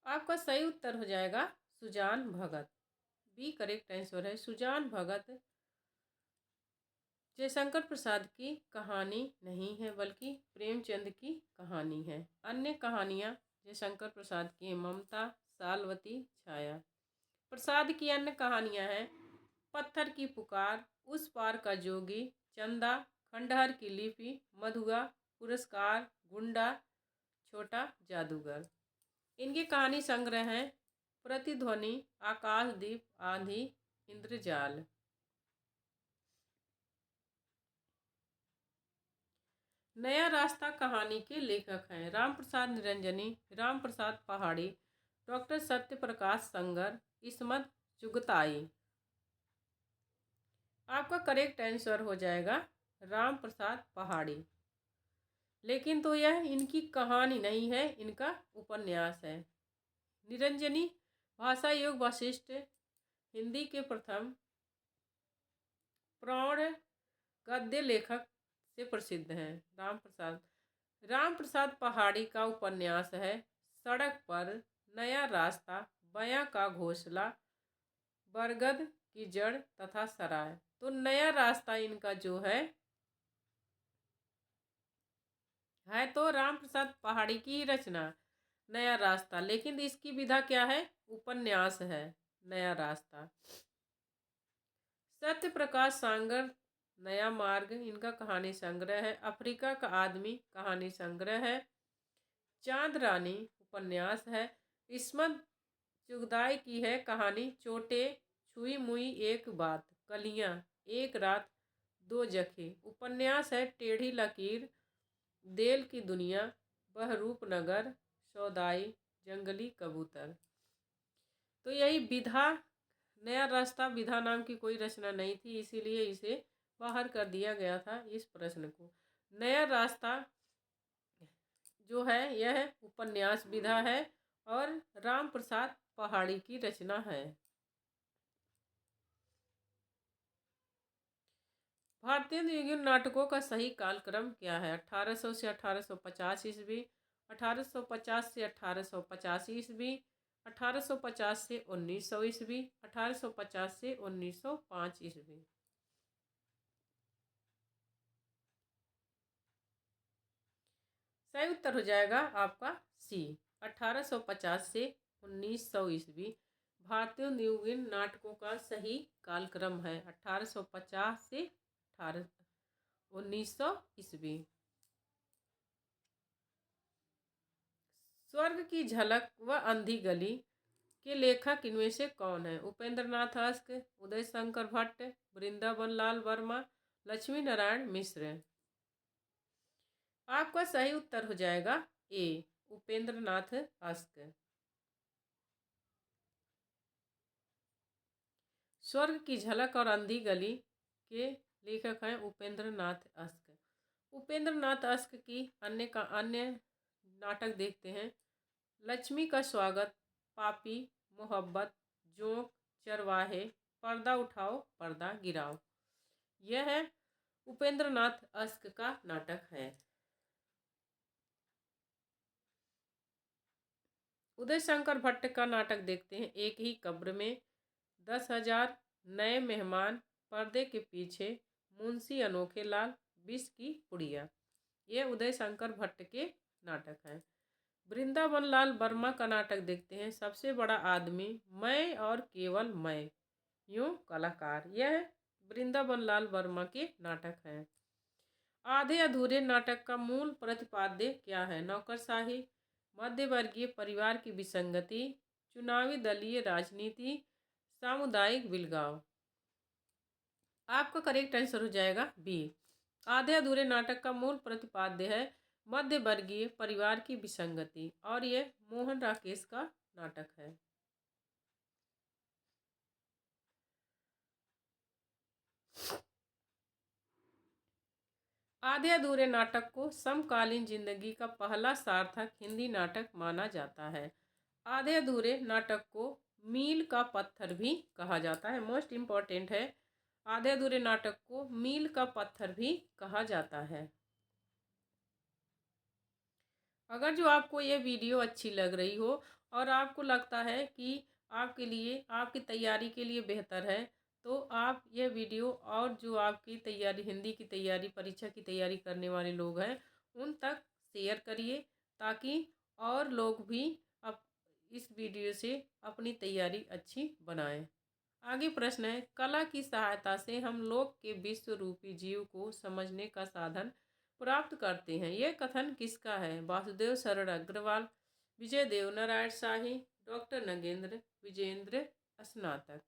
आपका सही उत्तर हो जाएगा सुजान भगत। बी करेक्ट आंसर है। सुजान भगत जयशंकर प्रसाद की कहानी नहीं है, बल्कि प्रेमचंद की कहानी है। अन्य कहानियाँ जयशंकर प्रसाद की हैं ममता, सालवती, छाया। प्रसाद की अन्य कहानियाँ हैं पत्थर की पुकार, उस पार का जोगी, चंदा, खंडहर की लिपि, मधुआ, पुरस्कार, गुंडा, छोटा जादूगर। इनके कहानी संग्रह हैं प्रतिध्वनि, आकाशदीप, आंधी, इंद्रजाल। नया रास्ता कहानी के लेखक हैं राम प्रसाद निरंजनी, राम प्रसाद पहाड़ी, डॉक्टर सत्य प्रकाश संगर, इस्मत चुगताई। आपका करेक्ट आंसर हो जाएगा राम प्रसाद पहाड़ी। लेकिन तो यह इनकी कहानी नहीं है, इनका उपन्यास है। निरंजनी भाषा योग वशिष्ठ हिंदी के प्रथम प्रौढ़ गद्य लेखक से प्रसिद्ध हैं। राम प्रसाद पहाड़ी का उपन्यास है सड़क पर, नया रास्ता, बयां का घोंसला, बरगद की जड़ तथा सराय। तो नया रास्ता इनका जो है तो राम प्रसाद पहाड़ी की ही रचना नया रास्ता, लेकिन इसकी विधा क्या है? उपन्यास है नया रास्ता। सत्य प्रकाश सांगर नया मार्ग इनका कहानी संग्रह है। अफ्रीका का आदमी कहानी संग्रह है। चांद रानी उपन्यास है। इस्मत चुगताई की है कहानी चोटे छुई मुई एक बात, कलियां, एक रात, दो जखे। उपन्यास है टेढ़ी लकीर, देल की दुनिया, बहरूप नगर, सौदाई, जंगली कबूतर। तो यही विधा नया रास्ता विधा नाम की कोई रचना नहीं थी, इसीलिए इसे बाहर कर दिया गया था इस प्रश्न को। नया रास्ता जो है यह उपन्यास विधा है और राम प्रसाद पहाड़ी की रचना है। भारतीय युगीन नाटकों का सही कालक्रम क्या है? 1800 से 1850 ईस्वी, 1850 से 1885 ईस्वी, 1850 से 1900 ईस्वी, 1850 से 1905 ईस्वी। सही उत्तर हो जाएगा आपका सी, 1850 से 1900 ईस्वी भारतीय युगीन नाटकों का सही कालक्रम है। 1850 से 1900 ईस्वी। स्वर्ग की झलक व अंधी गली के लेखक इनमें से कौन है? उपेंद्र नाथ अस्क, उदय शंकर भट्ट, वृंदावन लाल वर्मा, लक्ष्मी नारायण मिश्र। आपका सही उत्तर हो जाएगा ए, उपेंद्र नाथ अस्क। स्वर्ग की झलक और अंधी गली के लेखक हैं उपेंद्र नाथ अस्क। उपेंद्र नाथ अस्क की अन्य नाटक देखते हैं। लक्ष्मी का स्वागत, पापी, मोहब्बत, जोंक, चरवाहे, पर्दा उठाओ पर्दा गिराओ। यह है उपेंद्र नाथ अस्क का नाटक है। उदय शंकर भट्ट का नाटक देखते हैं। एक ही कब्र में, 10,000, नए मेहमान, पर्दे के पीछे, मुंशी अनोखे लाल, विष की पुड़िया। ये उदय शंकर भट्ट के नाटक हैं। वृंदावन लाल वर्मा का नाटक देखते हैं। सबसे बड़ा आदमी, मैं और केवल मैं, यूं कलाकार। यह वृंदावन लाल वर्मा के नाटक हैं। आधे अधूरे नाटक का मूल प्रतिपाद्य क्या है? नौकरशाही, मध्यवर्गीय परिवार की विसंगति, चुनावी दलीय राजनीति, सामुदायिक बिलगाव। आपका करेक्ट आंसर हो जाएगा बी। आधे अधूरे नाटक का मूल प्रतिपाद्य है मध्य वर्गीय परिवार की विसंगति और ये मोहन राकेश का नाटक है। आधे अधूरे नाटक को समकालीन जिंदगी का पहला सार्थक हिंदी नाटक माना जाता है। आधे अधूरे नाटक को मील का पत्थर भी कहा जाता है। मोस्ट इम्पॉर्टेंट है, आधे अधूरे नाटक को मील का पत्थर भी कहा जाता है। अगर जो आपको ये वीडियो अच्छी लग रही हो और आपको लगता है कि आपके लिए आपकी तैयारी के लिए बेहतर है, तो आप ये वीडियो और जो आपकी तैयारी हिंदी की तैयारी परीक्षा की तैयारी करने वाले लोग हैं उन तक शेयर करिए, ताकि और लोग भी अब इस वीडियो से अपनी तैयारी अच्छी बनाएं। आगे प्रश्न है, कला की सहायता से हम लोग के विश्व रूपी जीव को समझने का साधन प्राप्त करते हैं। यह कथन किसका है? वासुदेव शरण अग्रवाल, विजय देव नारायण शाही, डॉक्टर नगेंद्र विजेंद्र स्नातक।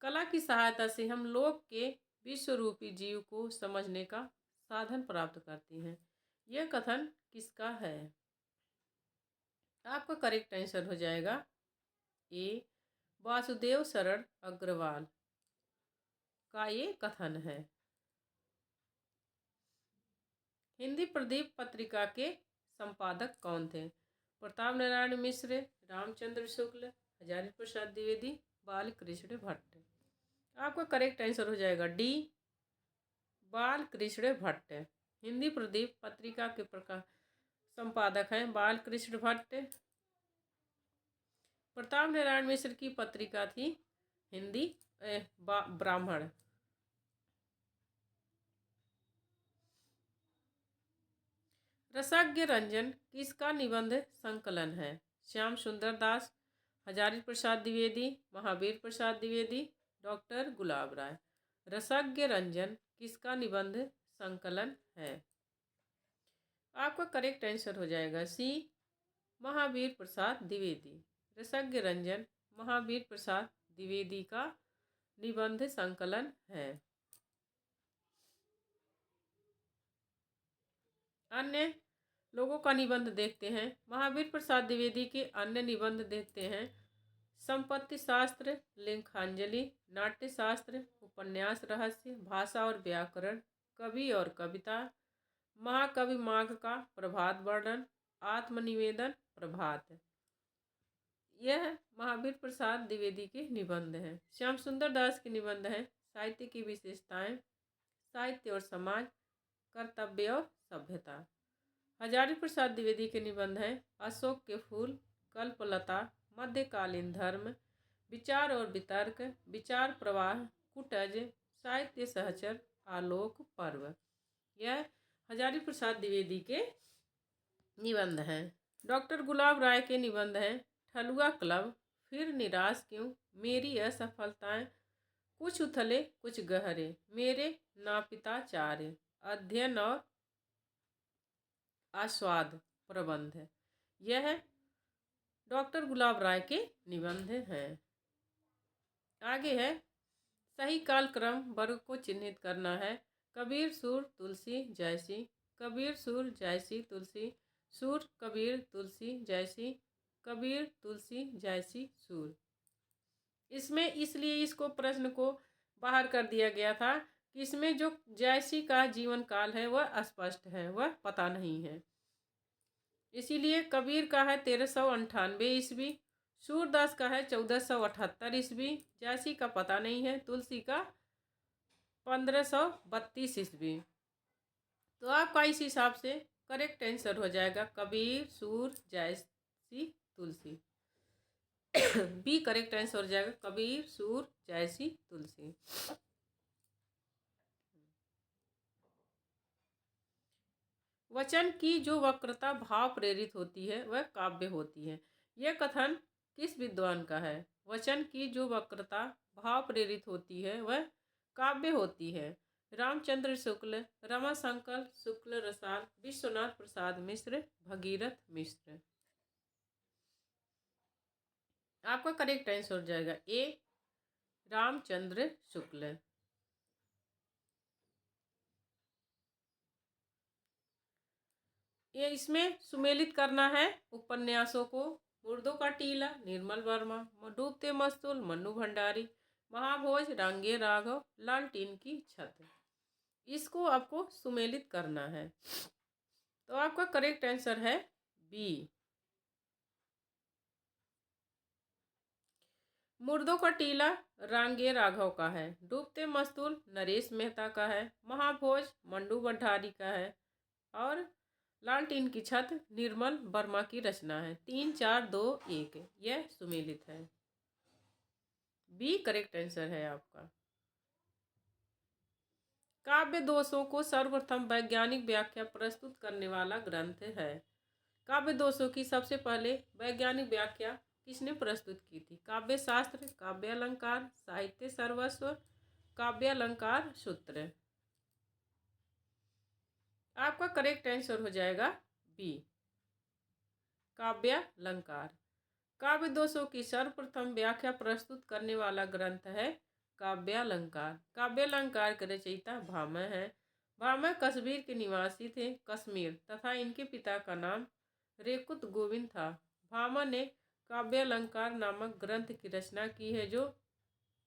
कला की सहायता से हम लोक के विश्वरूपी जीव को समझने का साधन प्राप्त करते हैं। यह कथन किसका है? आपका करेक्ट आंसर हो जाएगा ए, वासुदेव शरण अग्रवाल का ये कथन है। हिंदी प्रदीप पत्रिका के संपादक कौन थे? प्रताप नारायण मिश्र, रामचंद्र शुक्ल, हजारी प्रसाद द्विवेदी, बाल कृष्ण भट्ट। आपका करेक्ट आंसर हो जाएगा डी, बाल कृष्ण भट्ट। हिंदी प्रदीप पत्रिका के संपादक हैं बाल कृष्ण भट्ट। प्रताप नारायण मिश्र की पत्रिका थी हिंदी ब्राह्मण। रसज्ञ रंजन किसका निबंध संकलन है? श्याम सुंदर दास, हजारी प्रसाद द्विवेदी, महावीर प्रसाद द्विवेदी, डॉक्टर गुलाब राय। रसज्ञ रंजन किसका निबंध संकलन है? आपका करेक्ट आंसर हो जाएगा सी, महावीर प्रसाद द्विवेदी। रसज्ञ रंजन महावीर प्रसाद द्विवेदी का निबंध संकलन है। अन्य लोगों का निबंध देखते हैं। महावीर प्रसाद द्विवेदी के अन्य निबंध देखते हैं। संपत्ति शास्त्र, लेखांजलि, नाट्य शास्त्र, उपन्यास रहस्य, भाषा और व्याकरण, कवि और कविता, महाकवि माघ का प्रभात वर्णन, आत्मनिवेदन, प्रभात। यह महावीर प्रसाद द्विवेदी के निबंध हैं। श्याम सुंदर दास के निबंध हैं साहित्य की विशेषताएं, साहित्य और समाज, कर्तव्य और सभ्यता। हजारी प्रसाद द्विवेदी के निबंध हैं अशोक के फूल, कल्पलता, मध्यकालीन धर्म, विचार और वितर्क, विचार प्रवाह, कुटज, साहित्य सहचर, आलोक पर्व। यह हजारी प्रसाद द्विवेदी के निबंध हैं। डॉक्टर गुलाब राय के निबंध हैं ठलुआ क्लब, फिर निराश क्यों, मेरी असफलताएं, कुछ उथले कुछ गहरे, मेरे नापिताचार्य, अध्ययन और आस्वाद प्रबंध। यह डॉक्टर गुलाब राय के निबंध हैं। आगे है सही कालक्रम वर्ग को चिन्हित करना है। कबीर, सूर, तुलसी, जयसी, कबीर, सूर, जयसी, तुलसी, सूर, कबीर, तुलसी, जयसी, कबीर, तुलसी, जयसी, सूर। इसमें इसलिए इसको प्रश्न को बाहर कर दिया गया था कि इसमें जो जयसी का जीवन काल है वह अस्पष्ट है, वह पता नहीं है। इसीलिए कबीर का है 1398 ईस्वी, सूरदास का है 1478 ईस्वी, जयसी का पता नहीं है, तुलसी का 1532 ईस्वी। तो आपका इस हिसाब से करेक्ट आंसर हो जाएगा कबीर, सूर, जयसी, तुलसी। बी करेक्ट आंसर हो जाएगा कबीर, सूर, जयसी, तुलसी। वचन की जो वक्रता भाव प्रेरित होती है वह काव्य होती है। यह कथन किस विद्वान का है? वचन की जो वक्रता भाव प्रेरित होती है वह काव्य होती है। रामचंद्र शुक्ल, रमाशंकर शुक्ल रसाल, विश्वनाथ प्रसाद मिश्र, भगीरथ मिश्र। आपका करेक्ट आंसर हो जाएगा ए, रामचंद्र शुक्ल। ये इसमें सुमेलित करना है उपन्यासों को। मुर्दों का टीला निर्मल वर्मा, डूबते मस्तूल मन्नू भंडारी, महाभोज रांगे राघव, लालटीन की छत। इसको आपको सुमेलित करना है। तो आपका करेक्ट आंसर है बी, मुर्दों का टीला रांगे राघव का है, डूबते मस्तूल नरेश मेहता का है, महाभोज मन्नू भंडारी का है और लालटीन की छत निर्मल वर्मा की रचना है। 3, 4, 2, 1 यह सुमेलित है। बी करेक्ट आंसर है आपका। काव्य दोषों को सर्वप्रथम वैज्ञानिक व्याख्या प्रस्तुत करने वाला ग्रंथ है। काव्य दोषों की सबसे पहले वैज्ञानिक व्याख्या किसने प्रस्तुत की थी? काव्य शास्त्र, काव्य अलंकार, साहित्य सर्वस्व, काव्य अलंकार सूत्र। आपका करेक्ट आंसर हो जाएगा बी, काव्य अलंकार। काव्य दोषों की सर्वप्रथम व्याख्या प्रस्तुत करने वाला ग्रंथ है काव्यालंकार। काव्यालंकार के रचयिता भामह हैं। भामह कश्मीर के निवासी थे, कश्मीर तथा इनके पिता का नाम रेकुत गोविंद था। भामह ने काव्यालंकार नामक ग्रंथ की रचना की है, जो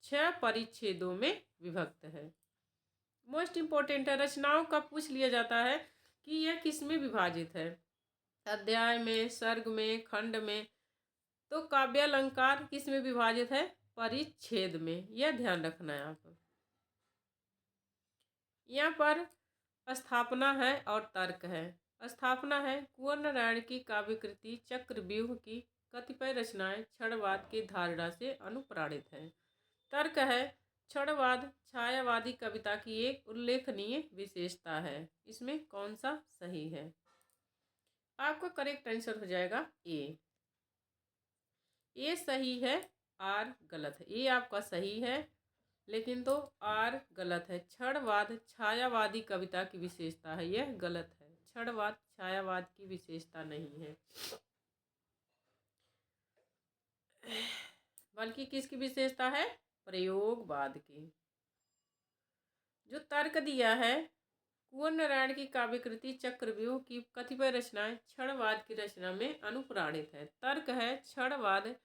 6 परिच्छेदों में विभक्त है। मोस्ट इम्पोर्टेंट है, रचनाओं का पूछ लिया जाता है कि यह किस में विभाजित है, अध्याय में, सर्ग में, खंड में। तो काव्यालंकार किस में विभाजित है? परिच्छेद में। यह ध्यान रखना है आप। यहाँ पर स्थापना है और तर्क है। स्थापना है, कुंवर नारायण की काव्यकृति चक्रव्यूह की कतिपय रचनाएं क्षणवाद की धारणा से अनुप्राणित हैं। तर्क है, क्षणवाद छायावादी कविता की एक उल्लेखनीय विशेषता है। इसमें कौन सा सही है? आपका करेक्ट आंसर हो जाएगा ए। ए सही है, आर गलत है। ए आपका सही है, लेकिन तो आर गलत है। क्षणवाद छायावादी कविता की विशेषता है, यह गलत है। क्षणवाद छायावाद की विशेषता नहीं है, बल्कि किसकी विशेषता है? प्रयोगवाद की। जो तर्क दिया है, कुंवर नारायण की काव्यकृति चक्रव्यूह की कतिपय रचनाएं क्षणवाद की रचना में अनुप्राणित है। तर्क है, क्षणवाद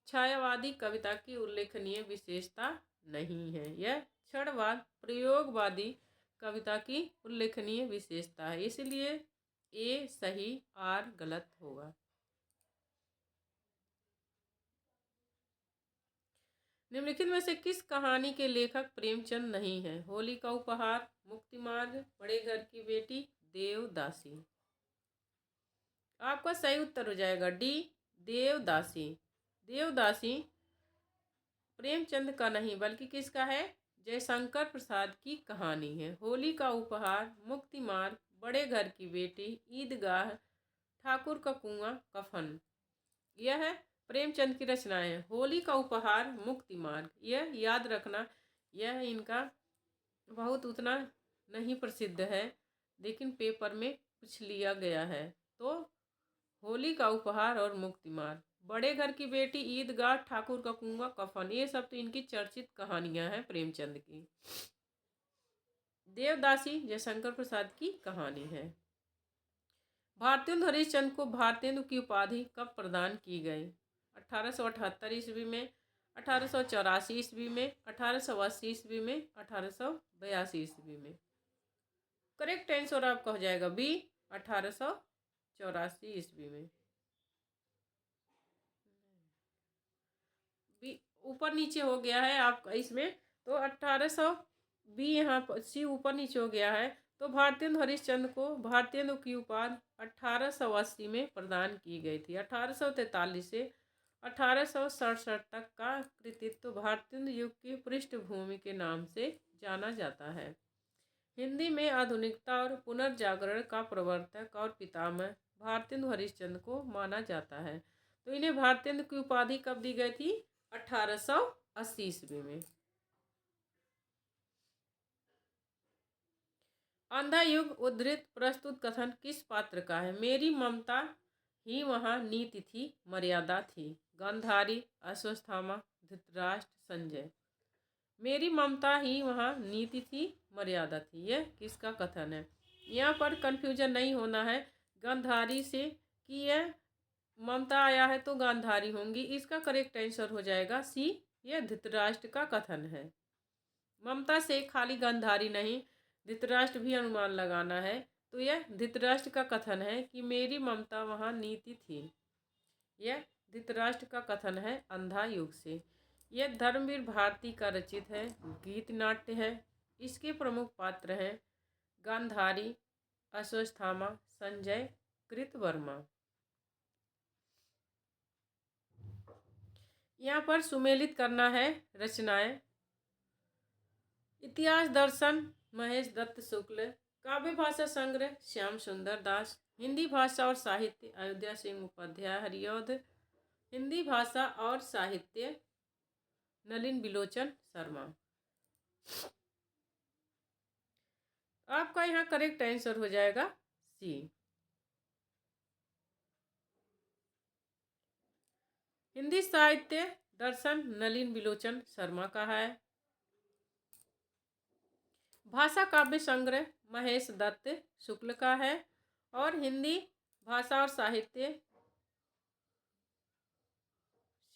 छायावादी कविता की उल्लेखनीय विशेषता नहीं है। यह क्षणवाद प्रयोगवादी कविता की उल्लेखनीय विशेषता है, इसलिए ए सही, आर गलत होगा। निम्नलिखित में से किस कहानी के लेखक प्रेमचंद नहीं है? होली का उपहार, मुक्तिमार्ग, बड़े घर की बेटी, देवदासी। आपका सही उत्तर हो जाएगा डी, देवदासी। देवदासी प्रेमचंद का नहीं, बल्कि किसका है? जयशंकर प्रसाद की कहानी है। होली का उपहार, मुक्तिमार्ग, बड़े घर की बेटी, ईदगाह, ठाकुर का कुआं, कफन, यह है प्रेमचंद की रचनाएं हैं। होली का उपहार, मुक्तिमार्ग, यह याद रखना, यह इनका बहुत उतना नहीं प्रसिद्ध है, लेकिन पेपर में पूछ लिया गया है। तो होली का उपहार और मुक्तिमार्ग, बड़े घर की बेटी, ईदगाह, ठाकुर का कुआं, कफन, ये सब तो इनकी चर्चित कहानियां हैं प्रेमचंद की। देवदासी जयशंकर प्रसाद की कहानी है। भारतेंदु हरिश्चंद्र को भारतेंदु की उपाधि कब प्रदान की गई? 1878 ईस्वी में, 1884 ईस्वी में, 1880 ईस्वी में, 1882 ईस्वी में। करेक्ट आंसर आपका हो जाएगा बी, 1884 ईस्वी में। बी ऊपर नीचे हो गया है आपका इसमें, तो 1800 बी यहाँ पर, सी ऊपर नीचे हो गया है। तो भारतेंदु हरिश्चंद्र को भारतेंदु की उपाधि 1880 में प्रदान की गई थी। 1843 से 1867 तक का कृतित्व भारतेंदु युग की पृष्ठभूमि के नाम से जाना जाता है। हिंदी में आधुनिकता और पुनर्जागरण का प्रवर्तक और पितामह भारतेंदु हरिश्चंद्र को माना जाता है। तो इन्हें भारतेंदु की उपाधि कब दी गई थी? 1880 ईस्वी में। अंधा युग उद्धृत प्रस्तुत कथन किस पात्र का है? मेरी ममता ही वहाँ नीति थी, मर्यादा थी। गांधारी, अश्वत्थामा, धृतराष्ट्र, संजय। मेरी ममता ही वहाँ नीति थी, मर्यादा थी, यह किसका कथन है? यहाँ पर कंफ्यूजन नहीं होना है गांधारी से कि यह ममता आया है तो गांधारी होंगी। इसका करेक्ट आंसर हो जाएगा सी, यह धृतराष्ट्र का कथन है। ममता से खाली गांधारी नहीं, धृतराष्ट्र भी अनुमान लगाना है। तो यह धृतराष्ट्र का कथन है कि मेरी ममता वहाँ नीति थी। यह धृतराष्ट्र का कथन है अंधा युग से। यह धर्मवीर भारती का रचित है, गीत नाट्य है। इसके प्रमुख पात्र हैं गांधारी, अश्वत्थामा, संजय, कृतवर्मा। यहाँ पर सुमेलित करना है रचनाएं। इतिहास दर्शन महेश दत्त शुक्ल, काव्य भाषा संग्रह श्याम सुंदर दास, हिंदी भाषा और साहित्य अयोध्या सिंह उपाध्याय हरिऔध, हिंदी भाषा और साहित्य नलिन बिलोचन शर्मा। आपका यहाँ करेक्ट आंसर हो जाएगा सी। हिंदी साहित्य दर्शन नलिन बिलोचन शर्मा का है। भाषा काव्य संग्रह महेश दत्त शुक्ल का है और हिंदी भाषा और साहित्य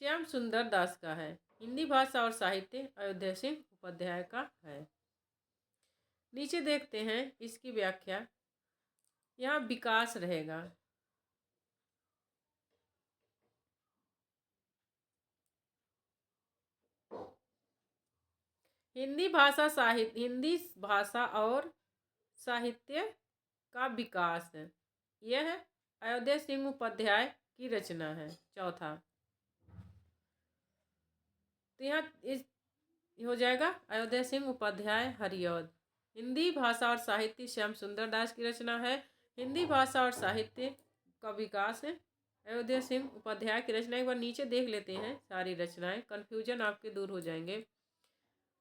श्याम सुंदर दास का है। हिंदी भाषा और साहित्य अयोध्या सिंह उपाध्याय का है। नीचे देखते हैं इसकी व्याख्या। यहाँ विकास रहेगा। हिंदी भाषा और साहित्य का विकास है। यह अयोध्या सिंह उपाध्याय की रचना है। चौथा तो यहाँ इस हो जाएगा अयोध्या सिंह उपाध्याय हरिऔध। हिंदी भाषा और साहित्य श्याम सुंदर दास की रचना है। हिंदी भाषा और साहित्य का विकास है अयोध्या सिंह उपाध्याय की रचना। एक बार नीचे देख लेते हैं सारी रचनाएं, कन्फ्यूजन आपके दूर हो जाएंगे।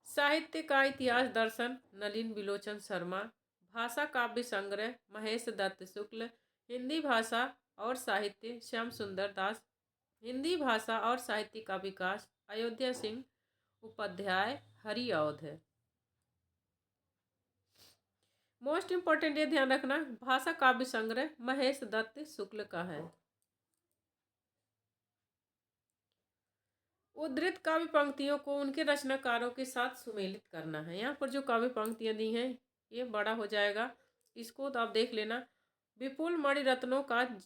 साहित्य का इतिहास दर्शन नलिन बिलोचन शर्मा। भाषा काव्य संग्रह महेश दत्त शुक्ल। हिंदी भाषा और साहित्य श्याम सुंदर दास। हिंदी भाषा और साहित्य का विकास अयोध्या सिंह उपाध्याय हरिऔध है। मोस्ट इंपॉर्टेंट ये ध्यान रखना, भाषा काव्य संग्रह महेश दत्त शुक्ल का है। उद्धृत काव्य पंक्तियों को उनके रचनाकारों के साथ सुमेलित करना है। यहाँ पर जो काव्य पंक्तियां दी हैं ये बड़ा हो जाएगा, इसको तो आप देख लेना। विपुल मणिरत्नों का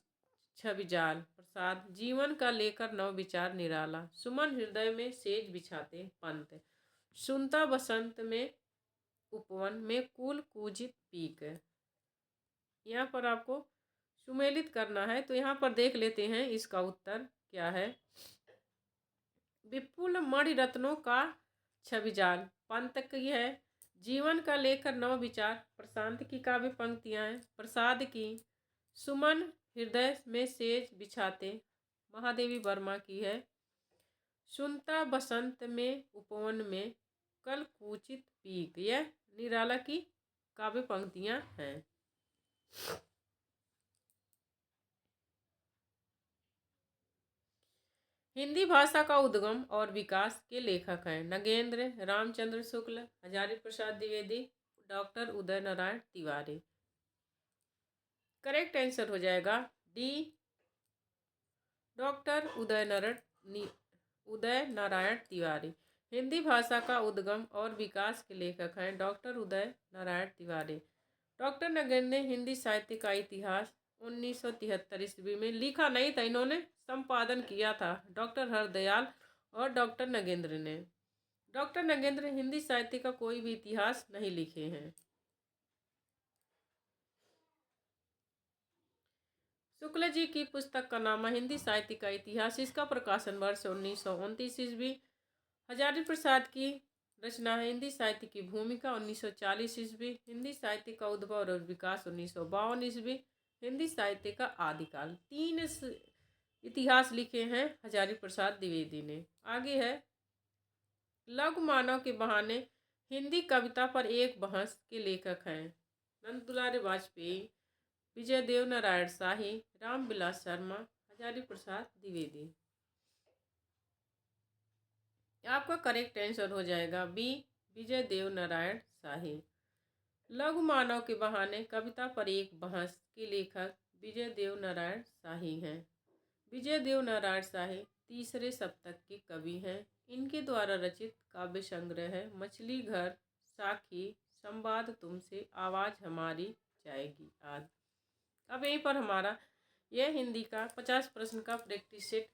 छविजाल प्रसाद, जीवन का लेकर नव विचार निराला, सुमन हृदय में सेज बिछाते पंत, सुनता बसंत में उपवन में कुल कूजित पीक। यहाँ पर आपको सुमेलित करना है, तो यहाँ पर देख लेते हैं इसका उत्तर क्या है। विपुल मणिरत्नों का छविजाल पंत की है। जीवन का लेकर नव विचार प्रशांत की काव्य पंक्तियाँ हैं। प्रसाद की सुमन हृदय में सेज बिछाते महादेवी वर्मा की है। सुनता बसंत में उपवन में कल कूचित पीक, यह निराला की काव्य पंक्तियां हैं। हिंदी भाषा का उद्गम और विकास के लेखक हैं Nagendra Ramchandra Shukla, Hazari Prasad Dwivedi, doctor Uday Narayan Tiwari. Correct answer हो जाएगा डी, डॉक्टर उदय नारायण तिवारी। हिंदी भाषा का उद्गम और विकास के लेखक हैं डॉक्टर उदय नारायण तिवारी। डॉक्टर नगेंद्र ने हिंदी साहित्य का इतिहास 1973 ईस्वी में लिखा नहीं था, इन्होंने संपादन किया था डॉक्टर हरदयाल और डॉक्टर नगेंद्र ने। डॉक्टर नगेंद्र हिंदी साहित्य का कोई भी इतिहास नहीं लिखे हैं। शुक्ल जी की पुस्तक का नाम है हिंदी साहित्य का इतिहास। इसका प्रकाशन वर्ष 1929 ईस्वी। हजारी प्रसाद की रचना है हिंदी साहित्य की भूमिका 1940 ईस्वी। हिंदी साहित्य का उद्भव और विकास 1952 ईस्वी। हिंदी साहित्य का आदिकाल। 3 इतिहास लिखे हैं हजारी प्रसाद द्विवेदी ने। आगे है लघु मानव के बहाने हिंदी कविता पर एक बहस के लेखक हैं नंद दुलारे वाजपेयी, विजय देव नारायण शाही, रामविलास शर्मा, हजारी प्रसाद द्विवेदी। आपका करेक्ट आंसर हो जाएगा बी, विजय देव नारायण शाही। लघु मानव के बहाने कविता पर एक बहस के लेखक विजय देव नारायण शाही हैं। विजय देव नारायण शाही 3रे शतक के कवि हैं। इनके द्वारा रचित काव्य संग्रह है मछली घर, साखी, संवाद तुमसे, आवाज़ हमारी जाएगी आदि। अब यहीं पर हमारा यह हिंदी का 50 प्रश्न का प्रैक्टिस सेट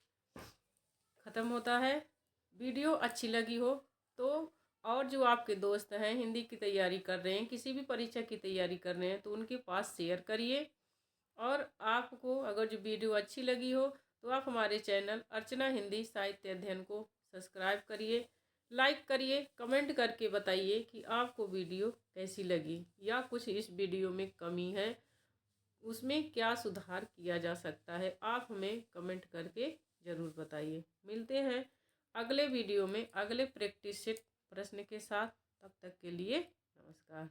ख़त्म होता है। वीडियो अच्छी लगी हो तो और जो आपके दोस्त हैं हिंदी की तैयारी कर रहे हैं, किसी भी परीक्षा की तैयारी कर रहे हैं, तो उनके पास शेयर करिए। और आपको अगर जो वीडियो अच्छी लगी हो तो आप हमारे चैनल अर्चना हिंदी साहित्य अध्ययन को सब्सक्राइब करिए, लाइक करिए, कमेंट करके बताइए कि आपको वीडियो कैसी लगी या कुछ इस वीडियो में कमी है, उसमें क्या सुधार किया जा सकता है। आप हमें कमेंट करके ज़रूर बताइए। मिलते हैं अगले वीडियो में अगले प्रैक्टिस सेट प्रश्न के साथ। तब तक के लिए नमस्कार।